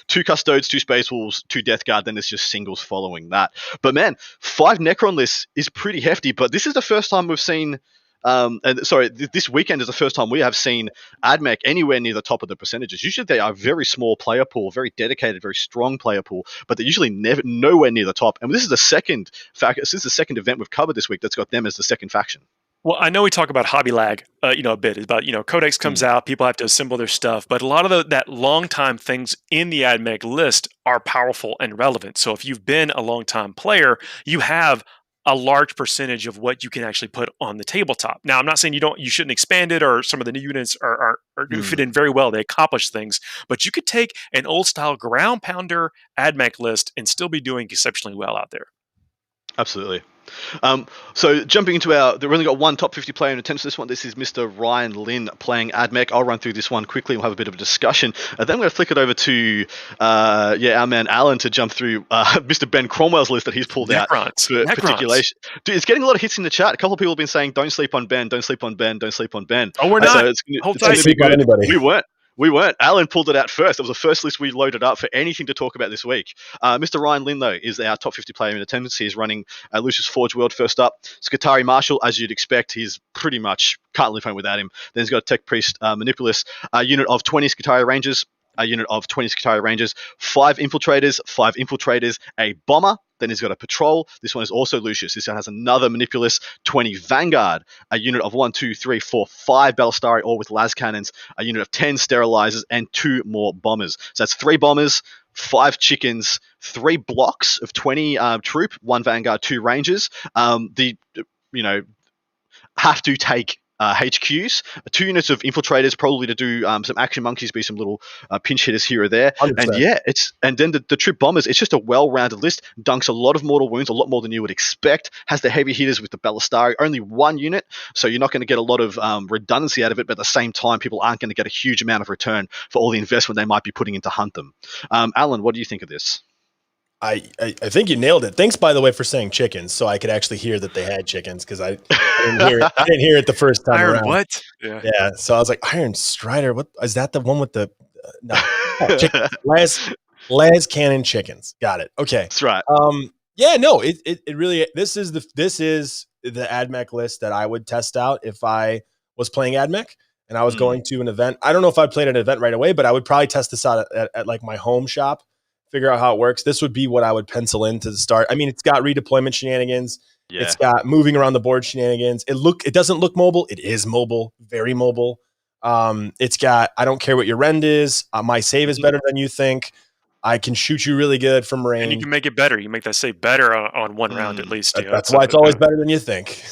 2 Custodes, 2 Space Wolves, 2 Death Guard. Then it's just singles following that. But man, 5 Necron lists is pretty hefty. But this is the first time we've seen. This weekend is the first time we have seen AdMech anywhere near the top of the percentages. Usually they are a very small player pool, very dedicated, very strong player pool, but they're usually nowhere near the top. And this is the second event we've covered this week that's got them as the second faction. Well, I know we talk about hobby lag, a bit about, Codex comes out, people have to assemble their stuff, but a lot of that long time things in the AdMech list are powerful and relevant. So if you've been a long time player, you have a large percentage of what you can actually put on the tabletop. Now, I'm not saying you shouldn't expand it, or some of the new units are fit in very well. They accomplish things, but you could take an old style ground pounder AdMech list and still be doing exceptionally well out there. Absolutely. So jumping into we've only got one top 50 player in attendance for this one. This is Mr. Ryan Lynn playing AdMech. I'll run through this one quickly. We'll have a bit of a discussion. Then I'm going to flick it over to our man Alan to jump through Mr. Ben Cromwell's list that he's pulled out for particulation. Dude, it's getting a lot of hits in the chat. A couple of people have been saying, "Don't sleep on Ben. Don't sleep on Ben. Don't sleep on Ben." Oh, we're not. So it's going to be good. Anybody. We weren't. Alan pulled it out first. It was the first list we loaded up for anything to talk about this week. Mr. Ryan Lynn, though, is our top 50 player in attendance. He's running Lucius Forge World first up. Skitari Marshall, as you'd expect, he's pretty much can't live home without him. Then he's got a Tech Priest Manipulus, a unit of 20 Skitari Rangers, 5 infiltrators, a bomber. Then he's got a patrol. This one is also Lucius. This one has another Manipulus, 20 Vanguard, a unit of 5 Ballistari, all with las cannons, a unit of 10 sterilizers, and 2 more bombers. So that's 3 bombers, 5 chickens, 3 blocks of 20 troop, 1 Vanguard, 2 Rangers. Have to take HQs, 2 units of infiltrators, probably to do some action monkeys, be some little pinch hitters here or there. 100%. And then the troop bombers. It's just a well-rounded list. Dunks a lot of mortal wounds, a lot more than you would expect. Has the heavy hitters with the Ballistari. Only 1 unit, so you're not going to get a lot of redundancy out of it. But at the same time, people aren't going to get a huge amount of return for all the investment they might be putting into hunt them. Alan, what do you think of this? I think you nailed it. Thanks, by the way, for saying chickens, so I could actually hear that they had chickens, because I didn't hear it the first time Iron around. What? Yeah. So I was like, Iron Strider. What is that? The one with the no chickens. las cannon chickens. Got it. Okay, that's right. Yeah. No. It really. This is the AdMech list that I would test out if I was playing AdMech and I was going to an event. I don't know if I'd played at an event right away, but I would probably test this out at like my home shop. Figure out how it works. This would be what I would pencil in to the start. I mean, it's got redeployment shenanigans. Yeah. It's got moving around the board shenanigans. It doesn't look mobile. It is mobile, very mobile. It's got, I don't care what your rend is. My save is better than you think. I can shoot you really good from range. And you can make it better. You make that save better on 1 round at least. That's why it's always better than you think.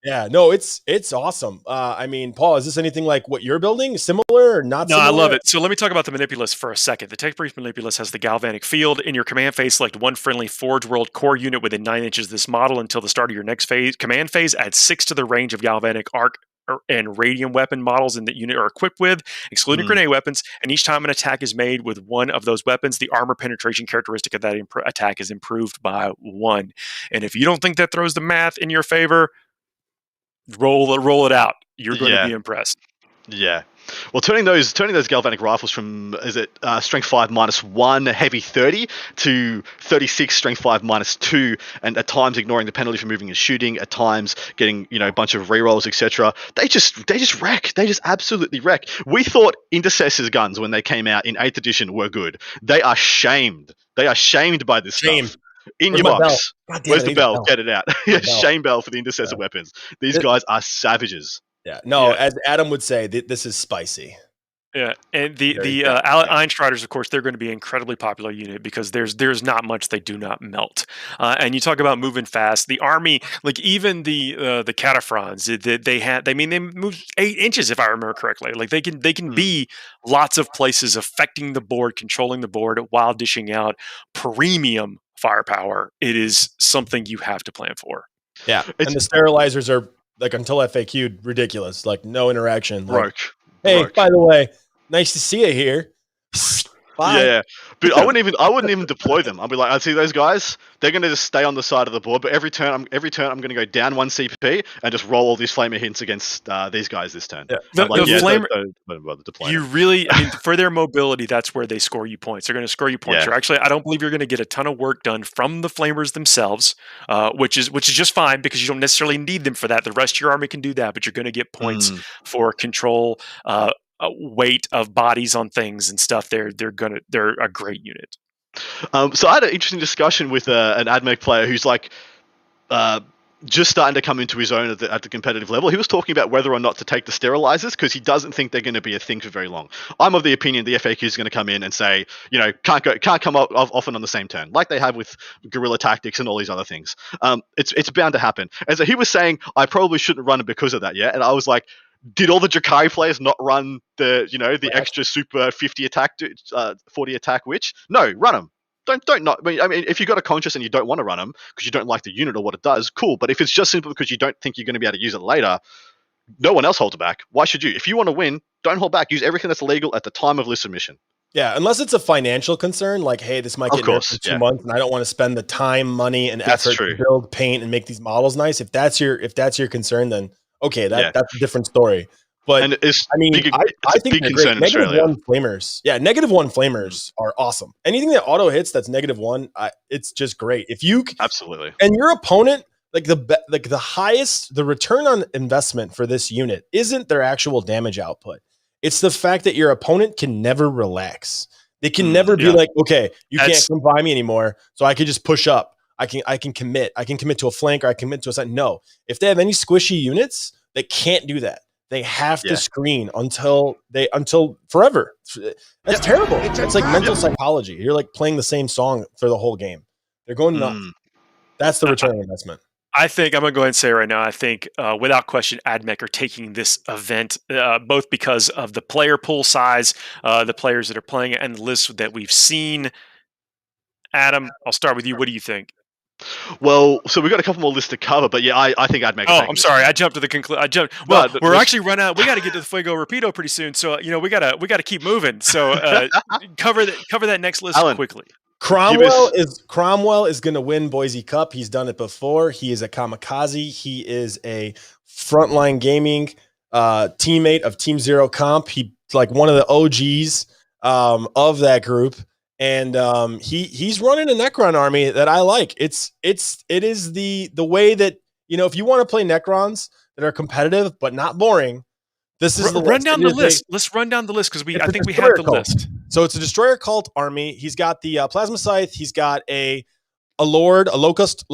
Yeah. No, it's awesome. I mean, Paul, is this anything like what you're building? Similar or not similar? No, I love it. So let me talk about the Manipulus for a second. The Tech Brief Manipulus has the galvanic field. In your command phase, select 1 friendly Forge World core unit within 9 inches of this model until the start of your next phase. Command phase, add 6 to the range of galvanic arc and radium weapon models in that unit are equipped with, excluding grenade weapons, and each time an attack is made with one of those weapons, the armor penetration characteristic of that attack is improved by 1. And if you don't think that throws the math in your favor, roll it out. You're going to be impressed. Yeah. Well, turning those galvanic rifles from strength 5 -1 heavy 30 to 36 strength 5 -2, and at times ignoring the penalty for moving and shooting, at times getting a bunch of rerolls, etc. They just wreck. They just absolutely wreck. We thought Intercessor's guns when they came out in 8th edition were good. They are shamed. They are shamed by this stuff. In your box. Where's the bell? Get it out. Shame bell for the Intercessor weapons. These guys are savages. Yeah. No, as Adam would say, this is spicy. Yeah, and the Very Einstriders, of course, they're going to be an incredibly popular unit because there's not much they do not melt. And you talk about moving fast. The army, like even the Cataphrons, they move 8 inches if I remember correctly. Like they can be lots of places, affecting the board, controlling the board while dishing out premium firepower. It is something you have to plan for. Yeah, and the sterilizers are like until FAQ'd ridiculous. Like no interaction. Like, hey, by the way, nice to see you here. Bye. Yeah, but I wouldn't even deploy them. I'd be like, I see those guys. They're going to just stay on the side of the board. But every turn, I'm going to go down 1 CP and just roll all these flamer hints against these guys this turn. Yeah. You really, I mean, for their mobility, that's where they score you points. They're going to score you points. Yeah. Actually, I don't believe you're going to get a ton of work done from the flamers themselves, which is just fine because you don't necessarily need them for that. The rest of your army can do that, but you're going to get points for control. Weight of bodies on things and stuff. They're a great unit. So I had an interesting discussion with an AdMech player who's like just starting to come into his own at the competitive level. He was talking about whether or not to take the sterilizers because he doesn't think they're going to be a thing for very long. I'm of the opinion the FAQ is going to come in and say, can't come up often on the same turn, like they have with guerrilla tactics and all these other things. It's bound to happen. And so he was saying I probably shouldn't run it because of that. Yeah, and I was like, did all the Drakari players not run the extra super 50 attack, 40 attack witch? No, run them. Don't not. I mean, if you've got a conscious and you don't want to run them because you don't like the unit or what it does, cool. But if it's just simply because you don't think you're going to be able to use it later, no one else holds back. Why should you? If you want to win, don't hold back. Use everything that's legal at the time of list submission. Yeah, unless it's a financial concern, like, hey, this might get nerfed for 2 months, and I don't want to spend the time, money, and effort to build, paint, and make these models nice. If that's your concern, then okay, that's a different story. But I think they're great. -1 flamers. Yeah, -1 flamers are awesome. Anything that auto hits that's -1, it's just great. If you absolutely, and your opponent, the return on investment for this unit isn't their actual damage output. It's the fact that your opponent can never relax. They can never be like, okay, can't come by me anymore, so I can just push up. I can commit. I can commit to a flank, or I commit to a side. No, if they have any squishy units, they can't do that. They have to screen until forever. That's terrible. It's like mental psychology. You're like playing the same song for the whole game. They're going nuts. That's the return on investment. I think I'm going to go ahead and say right now, I think without question, AdMech are taking this event both because of the player pool size, the players that are playing it, and the lists that we've seen. Adam, I'll start with you. What do you think? Well, so we've got a couple more lists to cover, but yeah, I think AdMech. Oh, I'm sorry, I jumped to the conclusion. Well, we're actually run out. We got to get to the Fuego rapido pretty soon, so we gotta keep moving. So cover that next list quickly. Cromwell is going to win Boise Cup. He's done it before. He is a kamikaze. He is a frontline gaming teammate of Team Zero Comp. He's like one of the OGs of that group. And he's running a Necron army that I like. It is the way that, if you want to play Necrons that are competitive but not boring, this is the run down the list. Let's run down the list because I think we have the list. So it's a Destroyer Cult army. He's got the Plasma Scythe. He's got a Lord, a Locust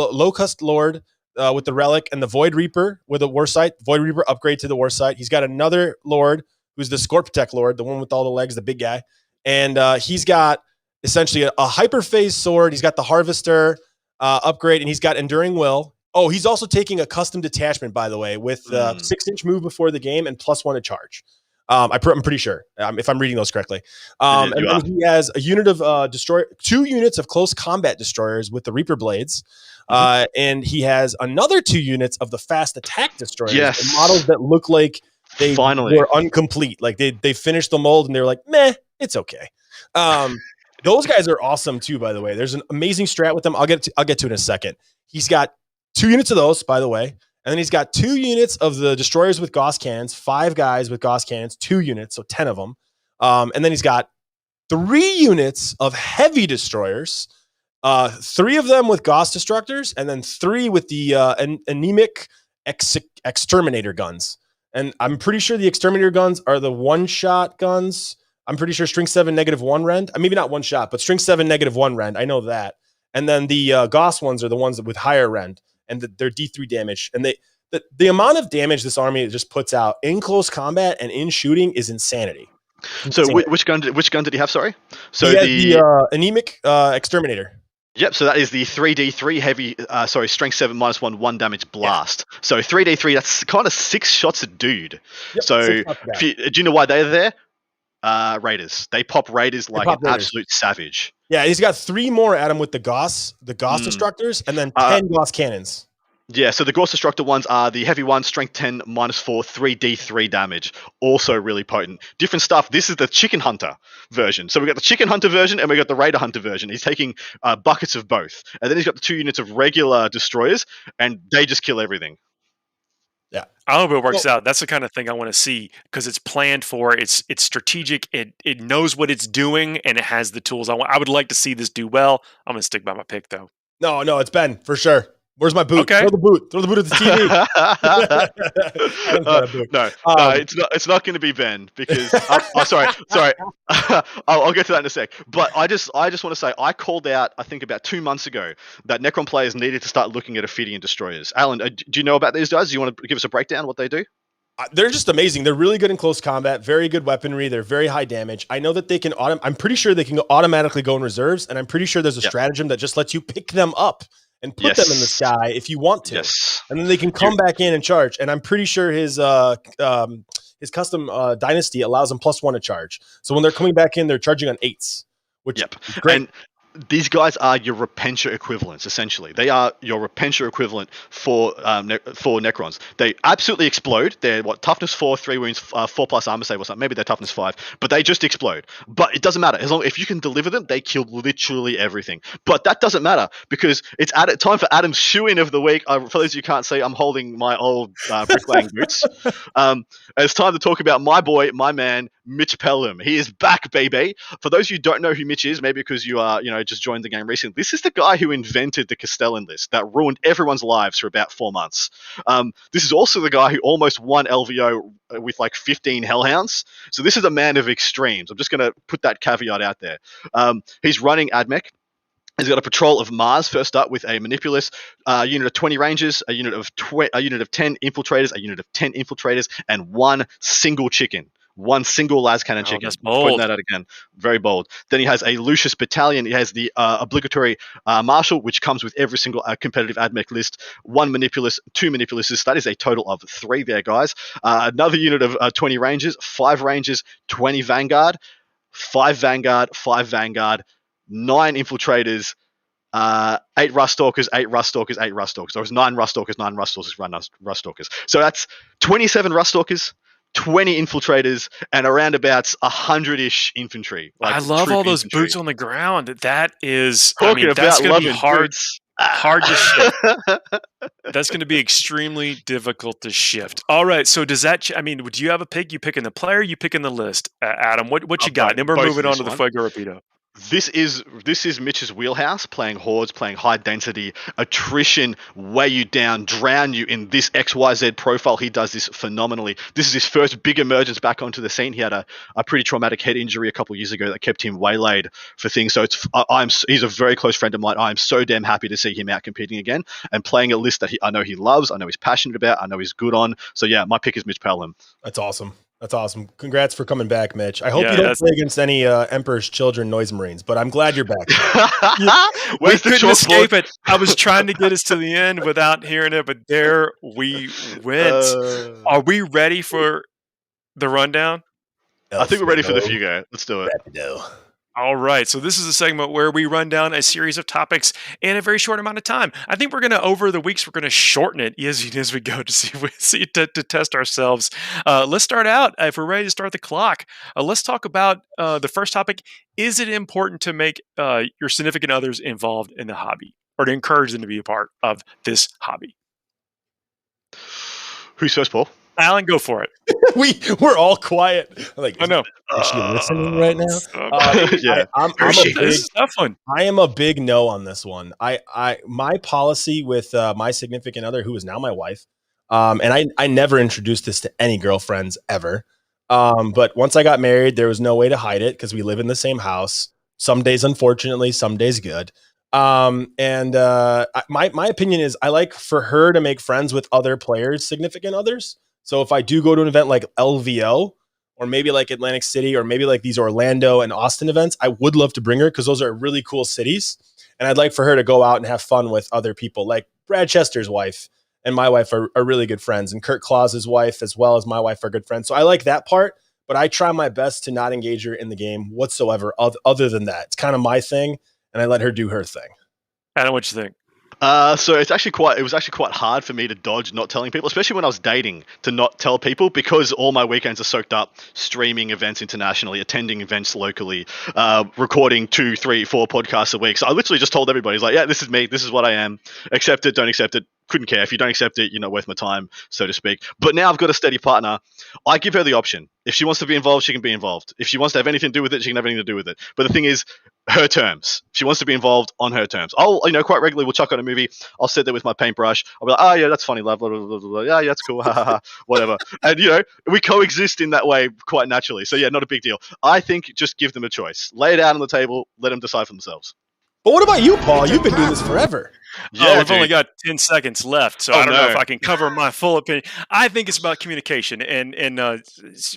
Lord with the Relic, and the Void Reaper with a War Sight. Void Reaper upgrade to the War Sight. He's got another Lord who's the Scorptech Lord, the one with all the legs, the big guy. And he's got essentially a Hyperphase Sword. He's got the Harvester upgrade, and he's got Enduring Will. Oh, he's also taking a custom detachment, by the way, with 6-inch move before the game and +1 to charge. I'm pretty sure, if I'm reading those correctly. And then he has a unit of destroyer, 2 units of close combat destroyers with the Reaper Blades. And he has another 2 units of the fast attack destroyers. Yes. The models that look like they were incomplete. Like they finished the mold and they're like, meh, it's okay. Those guys are awesome too, by the way. There's an amazing strat with them. I'll get to it in a second. He's got 2 units of those, by the way. And then he's got 2 units of the destroyers with Gauss cannons, 5 guys with Gauss cannons, 2 units, so 10 of them. And then he's got 3 units of heavy destroyers, 3 of them with Gauss destructors, and then 3 with the anemic exterminator guns. And I'm pretty sure the exterminator guns are the one-shot guns. I'm pretty sure string 7 -1 rend. Maybe not one shot, but string 7 -1 rend. I know that. And then the Gauss ones are the ones with higher rend, and they're D3 damage. And the amount of damage this army just puts out in close combat and in shooting is insanity. So which gun did he have? Sorry. So he has the anemic exterminator. Yep, so that is the 3d3 heavy, strength 7 -1, 1 damage blast. Yeah. So 3d3, that's kind of 6 shots a dude. Yep, so do you know why they're there? Raiders. They pop Raiders like an absolute savage. Yeah, he's got 3 more at him with the Gauss destructors, and then 10 Gauss cannons. Yeah, so the Gauss Destructor ones are the heavy one, strength 10, -4, 3d3 damage. Also really potent. Different stuff. This is the Chicken Hunter version. So we got the Chicken Hunter version and we got the Raider Hunter version. He's taking buckets of both. And then he's got the 2 units of regular destroyers, and they just kill everything. Yeah, I hope it works out. That's the kind of thing I want to see because it's planned for. It's strategic. It knows what it's doing, and it has the tools. I would like to see this do well. I'm going to stick by my pick, though. No, it's Ben, for sure. Where's my boot? Okay. Throw the boot at the TV. No, it's not going to be Ben because sorry. I'll get to that in a sec. But I just want to say I called out, I think about 2 months ago, that Necron players needed to start looking at Ophidian destroyers. Alan, do you know about these guys? Do you want to give us a breakdown what they do? They're just amazing. They're really good in close combat, very good weaponry. They're very high damage. I know that they can I'm pretty sure they can automatically go in reserves, and I'm pretty sure there's a stratagem that just lets you pick them up and put them in the sky if you want to. Yes. And then they can come back in and charge. And I'm pretty sure his custom dynasty allows them +1 to charge. So when they're coming back in, they're charging on 8s, which is great. And these guys are your Repentia equivalents, essentially. They are your Repentia equivalent for Necrons. They absolutely explode. They're toughness 4, 3 wounds, 4+ armor save or something. Maybe they're toughness 5, but they just explode. But it doesn't matter if you can deliver them. They kill literally everything. But that doesn't matter because it's time for Adam's shoe-in of the week. For those of you who can't see, I'm holding my old bricklaying boots. It's time to talk about my boy, my man, Mitch Pelham. He is back, baby. For those of you who don't know who Mitch is, maybe because you are, just joined the game recently, this is the guy who invented the Castellan list that ruined everyone's lives for about 4 months. This is also the guy who almost won LVO with like 15 Hellhounds. So this is a man of extremes. I'm just going to put that caveat out there. He's running AdMech. He's got a patrol of Mars first up with a Manipulus, a unit of 20 Rangers, a unit of 10 Infiltrators, a unit of 10 Infiltrators, and 1 single chicken. 1 single las cannon chicken. That's bold. Pointing that out again. Very bold. Then he has a Lucius Battalion. He has the obligatory Marshal, which comes with every single competitive AdMech list. 1 Manipulus, 2 Manipuluses. That is a total of 3 there, guys. Another unit of 20 Rangers, 5 Rangers, 20 Vanguard, 5 Vanguard, 5 Vanguard, 9 Infiltrators, 8 Rust Stalkers, 8 Rust Stalkers, 8 Rust Stalkers. There was 9 Rust Stalkers, 9 Rust Stalkers. So that's 27 Rust Stalkers, 20 Infiltrators, and around about 100-ish infantry. I love all those infantry. Boots on the ground. That is, that's going to be hard to shift. That's going to be extremely difficult to shift. All right, so does that? Do you have a pick? You picking the player? You picking the list, Adam? What you got? Then we're moving on to the Fuego Rapido. This is Mitch's wheelhouse, playing hordes, playing high density, attrition, weigh you down, drown you in this XYZ profile. He does this phenomenally. This is his first big emergence back onto the scene. He had a pretty traumatic head injury a couple of years ago that kept him waylaid for things. So he's a very close friend of mine. I am so damn happy to see him out competing again and playing a list that I know he loves, I know he's passionate about, I know he's good on. So yeah, my pick is Mitch Pelham. That's awesome. That's awesome. Congrats for coming back, Mitch. I hope you don't play against any Emperor's Children Noise Marines, but I'm glad you're back. We couldn't escape it. I was trying to get us to the end without hearing it, but there we went. Are we ready for the rundown? I think we're ready for the Fuego. Let's do it. Rapido. All right, so this is a segment where we run down a series of topics in a very short amount of time. I think we're going to, over the weeks, we're going to shorten it as we go to test ourselves. Let's start out. If we're ready to start the clock, let's talk about the first topic. Is it important to make your significant others involved in the hobby or to encourage them to be a part of this hobby? Who's first, Paul? Alan, go for it. We're all quiet. I know. Is she listening right now? Yeah, this is a tough one. I am a big no on this one. My policy with my significant other, who is now my wife, and I never introduced this to any girlfriends ever. But once I got married, there was no way to hide it because we live in the same house. Some days, unfortunately, some days good. My opinion is I like for her to make friends with other players' significant others. So if I do go to an event like LVO, or maybe like Atlantic City, or maybe like these Orlando and Austin events, I would love to bring her because those are really cool cities. And I'd like for her to go out and have fun with other people. Like Brad Chester's wife and my wife are really good friends. And Kurt Claus's wife, as well as my wife, are good friends. So I like that part, but I try my best to not engage her in the game whatsoever other than that. It's kind of my thing, and I let her do her thing. Adam, what you think? So it was actually quite hard for me to dodge not telling people, especially when I was dating, to not tell people, because all my weekends are soaked up streaming events internationally, attending events locally, recording 2, 3, 4 podcasts a week. So I literally just told everybody, like, yeah, this is me, this is what I am, accept it, don't accept it, couldn't care. If you don't accept it, you're not worth my time, so to speak. But now I've got a steady partner. I give her the option. If she wants to be involved, she can be involved. If she wants to have anything to do with it, she can have anything to do with it. But the thing is, her terms. She wants to be involved on her terms. I'll, quite regularly, we'll chuck on a movie. I'll sit there with my paintbrush. I'll be like, oh yeah, that's funny, love. Blah, blah, blah, blah. Yeah, that's cool. Whatever. And we coexist in that way quite naturally. So yeah, not a big deal. I think just give them a choice. Lay it out on the table. Let them decide for themselves. But what about you, Paul? You've been doing this forever. Yeah, we've only got 10 seconds left, so I don't know if I can cover my full opinion. I think it's about communication, and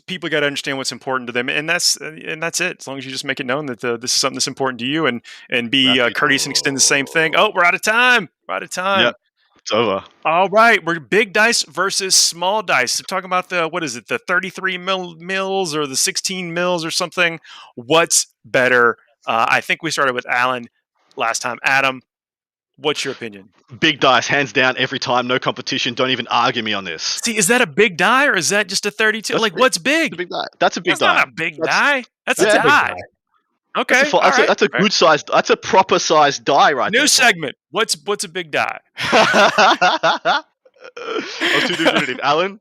people got to understand what's important to them, and that's it. As long as you just make it known that this is something that's important to you, and be courteous and extend the same thing. Oh, we're out of time. Yep, it's over. All right, we're big dice versus small dice. We're talking about the 33 mils or the 16 mils or something. What's better? I think we started with Alan last time. Adam, what's your opinion? Big dice, hands down, every time, no competition. Don't even argue me on this. See, is that a big die or is that just a 32? What's big? That's a big die. That's a big That's die. not a big die. That's a die. Okay, that's a good size. That's a proper size die, right? New segment. What's a big die? I was too definitive, Alan.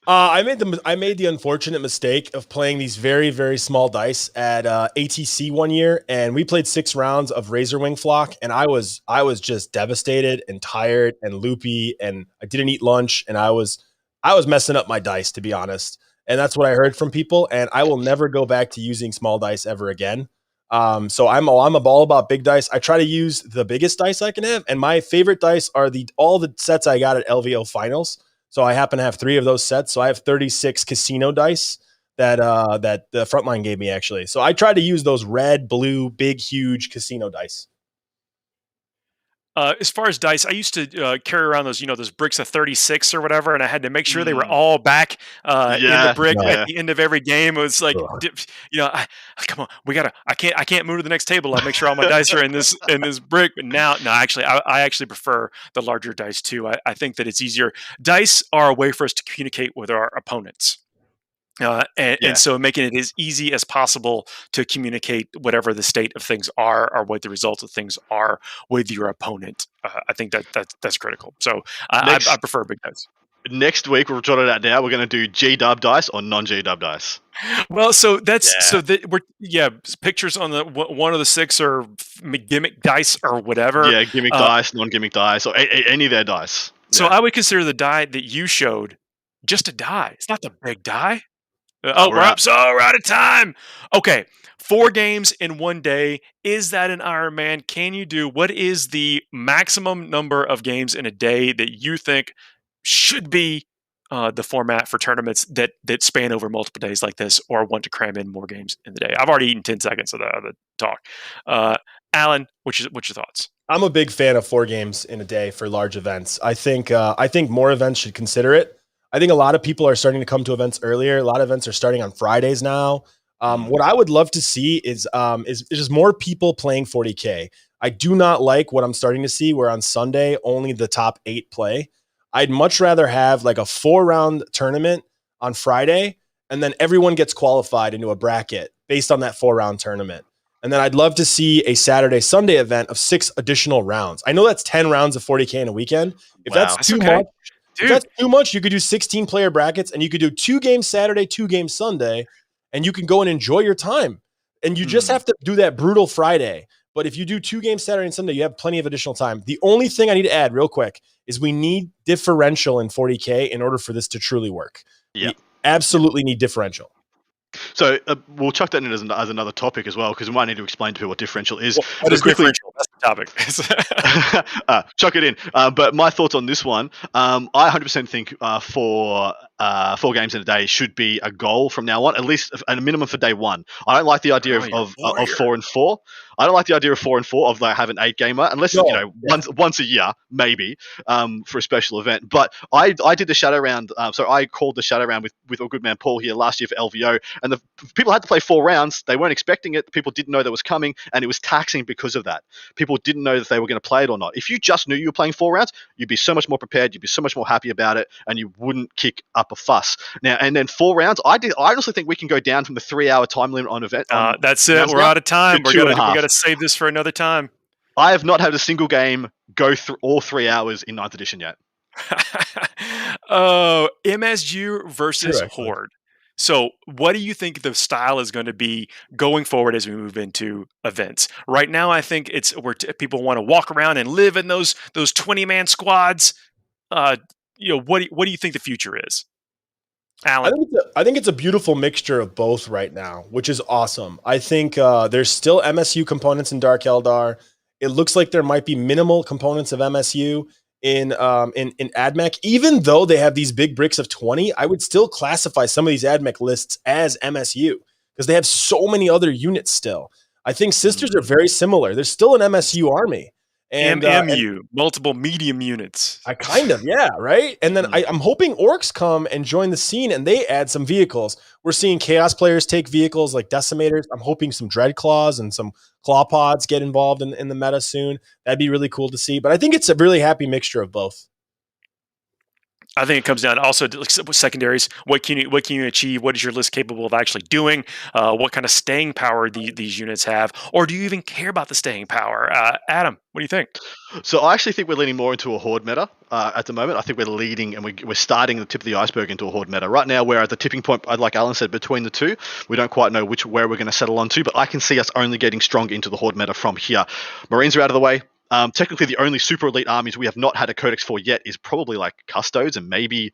I made the unfortunate mistake of playing these very, very small dice at ATC one year, and we played 6 rounds of Razorwing Flock, and I was just devastated and tired and loopy, and I didn't eat lunch, and I was messing up my dice, to be honest. And that's what I heard from people, and I will never go back to using small dice ever again. So I'm all about big dice. I try to use the biggest dice I can have, and my favorite dice are all the sets I got at LVO finals. So I happen to have 3 of those sets. So I have 36 casino dice that the Frontline gave me, actually. So I try to use those red, blue, big, huge casino dice. As far as dice, I used to carry around those bricks of 36 or whatever, and I had to make sure they were all back in the brick at the end of every game. It was like, come on, I can't move to the next table. I make sure all my dice are in this brick. But now, no, actually, I actually prefer the larger dice too. I think that it's easier. Dice are a way for us to communicate with our opponents. And so making it as easy as possible to communicate whatever the state of things are or what the results of things are with your opponent. I think that's critical. So I prefer big dice. Next week, we're jotting it out now. We're going to do G-dub dice or non-G-dub dice. Well, so pictures on the one of the 6 are gimmick dice or whatever. Yeah, gimmick dice, non-gimmick dice, or any of their dice. So I would consider the die that you showed just a die. It's not the big die. We're up. So we're out of time. Okay. 4 games in one day. Is that an Ironman? Can you do? What is the maximum number of games in a day that you think should be the format for tournaments that span over multiple days like this, or want to cram in more games in the day? I've already eaten 10 seconds of the talk. Alan, what's your thoughts? I'm a big fan of 4 games in a day for large events. I think more events should consider it. I think a lot of people are starting to come to events earlier. A lot of events are starting on Fridays now. What I would love to see is just more people playing 40K. I do not like what I'm starting to see where on Sunday only the top 8 play. I'd much rather have like a 4-round tournament on Friday, and then everyone gets qualified into a bracket based on that 4-round tournament. And then I'd love to see a Saturday-Sunday event of 6 additional rounds. I know that's 10 rounds of 40K in a weekend. If that's too much, if that's too much, you could do 16-player brackets, and you could do 2 games Saturday, 2 games Sunday, and you can go and enjoy your time. And you just have to do that brutal Friday. But if you do 2 games Saturday and Sunday, you have plenty of additional time. The only thing I need to add real quick is we need differential in 40K in order for this to truly work. Yeah, we absolutely need differential. So we'll chuck that in as another topic as well, because we might need to explain to people what differential is. What is differential? That's topic. Chuck it in. But my thoughts on this one, I 100% think 4 games in a day should be a goal from now on, at least a minimum for day one. I don't like the idea of 4 and 4. I don't like the idea of 4 and 4 of like having 8 gamer, unless once a year maybe for a special event. But I did the shadow round, so I called the shadow round with our good man Paul here last year for LVO, and the people had to play 4 rounds. They weren't expecting it. People didn't know that was coming, and it was taxing because of that. People didn't know that they were going to play it or not. If you just knew you were playing 4 rounds, you'd be so much more prepared. You'd be so much more happy about it, and you wouldn't kick up a fuss. Now, and then 4 rounds, I honestly think we can go down from the 3-hour time limit on event. That's it. We're out of time. We got to save this for another time. I have not had a single game go through all 3 hours in 9th edition yet. MSU versus Horde. So what do you think the style is going to be going forward as we move into events? Right now, I think it's where people want to walk around and live in those 20-man squads. What do you think the future is, Alan? I think it's a beautiful mixture of both right now, which is awesome. I think there's still MSU components in Dark Eldar. It looks like there might be minimal components of MSU in AdMech. Even though they have these big bricks of 20, I would still classify some of these AdMech lists as MSU because they have so many other units still. I think sisters are very similar. There's still an MSU army. And MMU, multiple medium units. Right? And then I'm hoping orcs come and join the scene and they add some vehicles. We're seeing chaos players take vehicles like decimators. I'm hoping some Dreadclaws and some claw pods get involved in the meta soon. That'd be really cool to see. But I think it's a really happy mixture of both. I think it comes down also to secondaries. What can you achieve? What is your list capable of actually doing? What kind of staying power these units have? Or do you even care about the staying power? Adam, what do you think? So I actually think we're leaning more into a Horde meta at the moment. I think we're leading and we're starting the tip of the iceberg into a Horde meta. Right now we're at the tipping point, like Alan said, between the two. We don't quite know where we're going to settle on to, but I can see us only getting strong into the Horde meta from here. Marines are out of the way. Technically, the only super elite armies we have not had a codex for yet is probably like Custodes and maybe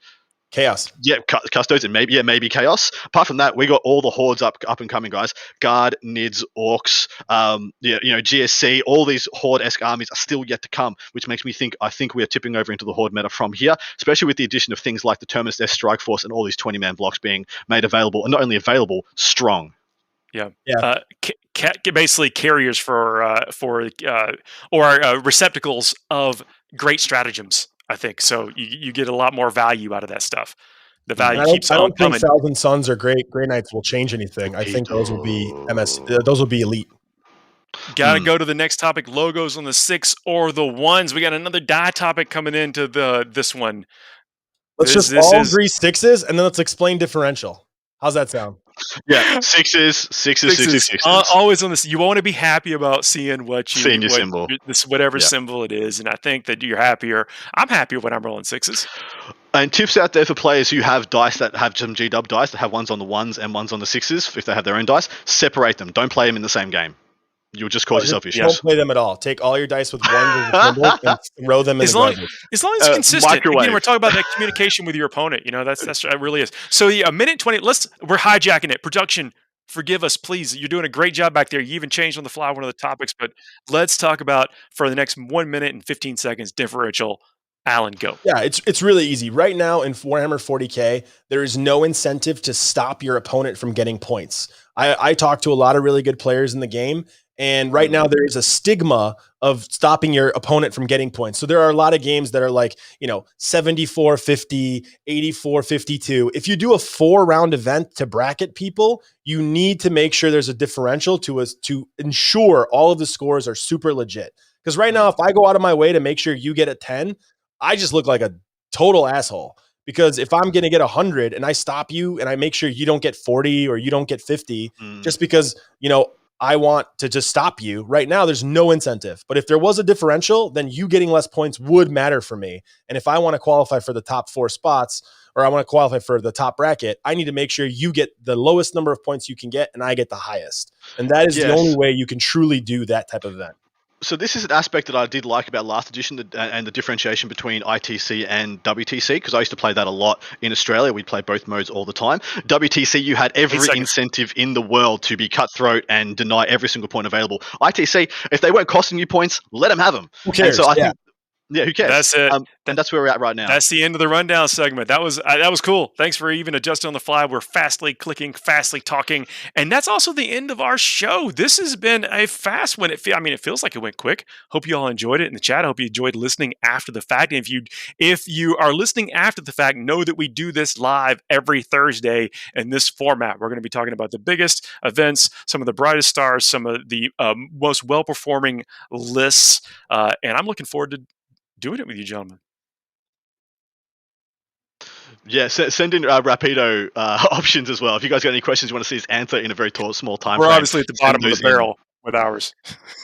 Chaos. Yeah, Custodes and maybe Chaos. Apart from that, we got all the Hordes up and coming, guys. Guard, Nids, Orcs, GSC. All these Horde-esque armies are still yet to come, which makes me think we are tipping over into the Horde meta from here, especially with the addition of things like the Terminus Death Strike Force and all these 20-man blocks being made available, and not only available, strong. Yeah. Basically carriers for receptacles of great stratagems, I think. So you get a lot more value out of that stuff. The value keeps on coming. I don't think Thousand Suns or Grey Knights will change anything. I think those will be those will be elite. Got to go to the next topic, logos on the 6 or the 1s. We got another die topic coming into this one. Let's all agree 6s, and then let's explain differential. How's that sound? Yeah, sixes. Always on this. You want to be happy about seeing your symbol, whatever symbol it is, and I think that you're happier. I'm happier when I'm rolling 6s. And tips out there for players who have dice that have some G-dub dice that have ones on the 1s and ones on the 6s. If they have their own dice, separate them. Don't play them in the same game. You'll just cause yourself issues. Don't play them at all. Take all your dice with one and throw them in the garbage. As long as it's consistent. Again, we're talking about that communication with your opponent. That really is. So a minute 20. We're hijacking it. Production, forgive us, please. You're doing a great job back there. You even changed on the fly one of the topics, but let's talk about for the next 1 minute and 15 seconds differential. Alan, go. Yeah, it's really easy. Right now in Warhammer 40K, there is no incentive to stop your opponent from getting points. I talk to a lot of really good players in the game. And right now there is a stigma of stopping your opponent from getting points. So there are a lot of games that are like, 74-50, 84-52. If you do a 4-round event to bracket people, you need to make sure there's a differential to ensure all of the scores are super legit. Because right now, if I go out of my way to make sure you get a 10, I just look like a total asshole. Because if I'm going to get 100 and I stop you and I make sure you don't get 40 or you don't get 50, just because, I want to just stop you right now, there's no incentive. But if there was a differential, then you getting less points would matter for me. And if I want to qualify for the top 4 spots, or I want to qualify for the top bracket, I need to make sure you get the lowest number of points you can get and I get the highest. And that is the only way you can truly do that type of event. So this is an aspect that I did like about last edition and the differentiation between ITC and WTC, because I used to play that a lot in Australia. We'd play both modes all the time. WTC, you had every incentive in the world to be cutthroat and deny every single point available. ITC, if they weren't costing you points, let them have them. Who cares? And so I think, yeah, who cares? That's it. And that's where we're at right now. That's the end of the rundown segment. That was cool. Thanks for even adjusting on the fly. We're fastly clicking, fastly talking, and that's also the end of our show. This has been a fast one. It feels like it went quick. Hope you all enjoyed it in the chat. I hope you enjoyed listening after the fact. And if you are listening after the fact, know that we do this live every Thursday in this format. We're going to be talking about the biggest events, some of the brightest stars, some of the most well-performing lists, and I'm looking forward to doing it with you, gentlemen. Yeah, send in rapido options as well. If you guys got any questions you want to see us answer in a very small time frame. We're obviously at the bottom of the barrel with ours.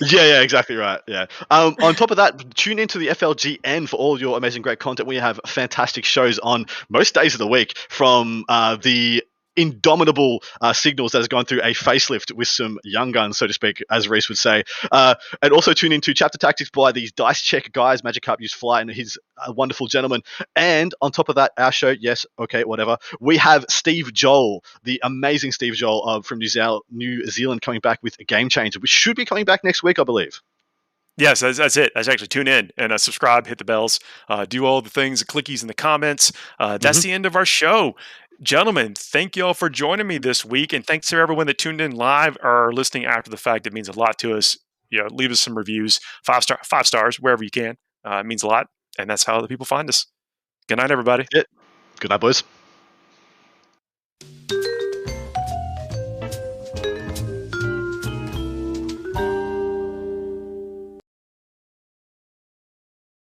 Yeah, exactly right. Yeah. On top of that, tune into the FLGN for all your amazing, great content. We have fantastic shows on most days of the week, from the indomitable Signals that has gone through a facelift with some young guns, so to speak, as Reese would say. And also tune into Chapter Tactics by these Dice Check guys, Magic Carp Use Fly, and his wonderful gentleman. And on top of that, our show, yes, okay, whatever, we have Steve Joel, the amazing Steve Joel from New Zealand, coming back with a Game Changer, which should be coming back next week, I believe. Yes, that's it. That's actually tune in and subscribe, hit the bells, do all the things, the clickies in the comments. That's the end of our show. Gentlemen, thank you all for joining me this week, and thanks to everyone that tuned in live or listening after the fact. It means a lot to us. Leave us some reviews, 5 stars wherever you can. It means a lot, and that's how other people find us. Good night, everybody. Yeah. Good night, boys.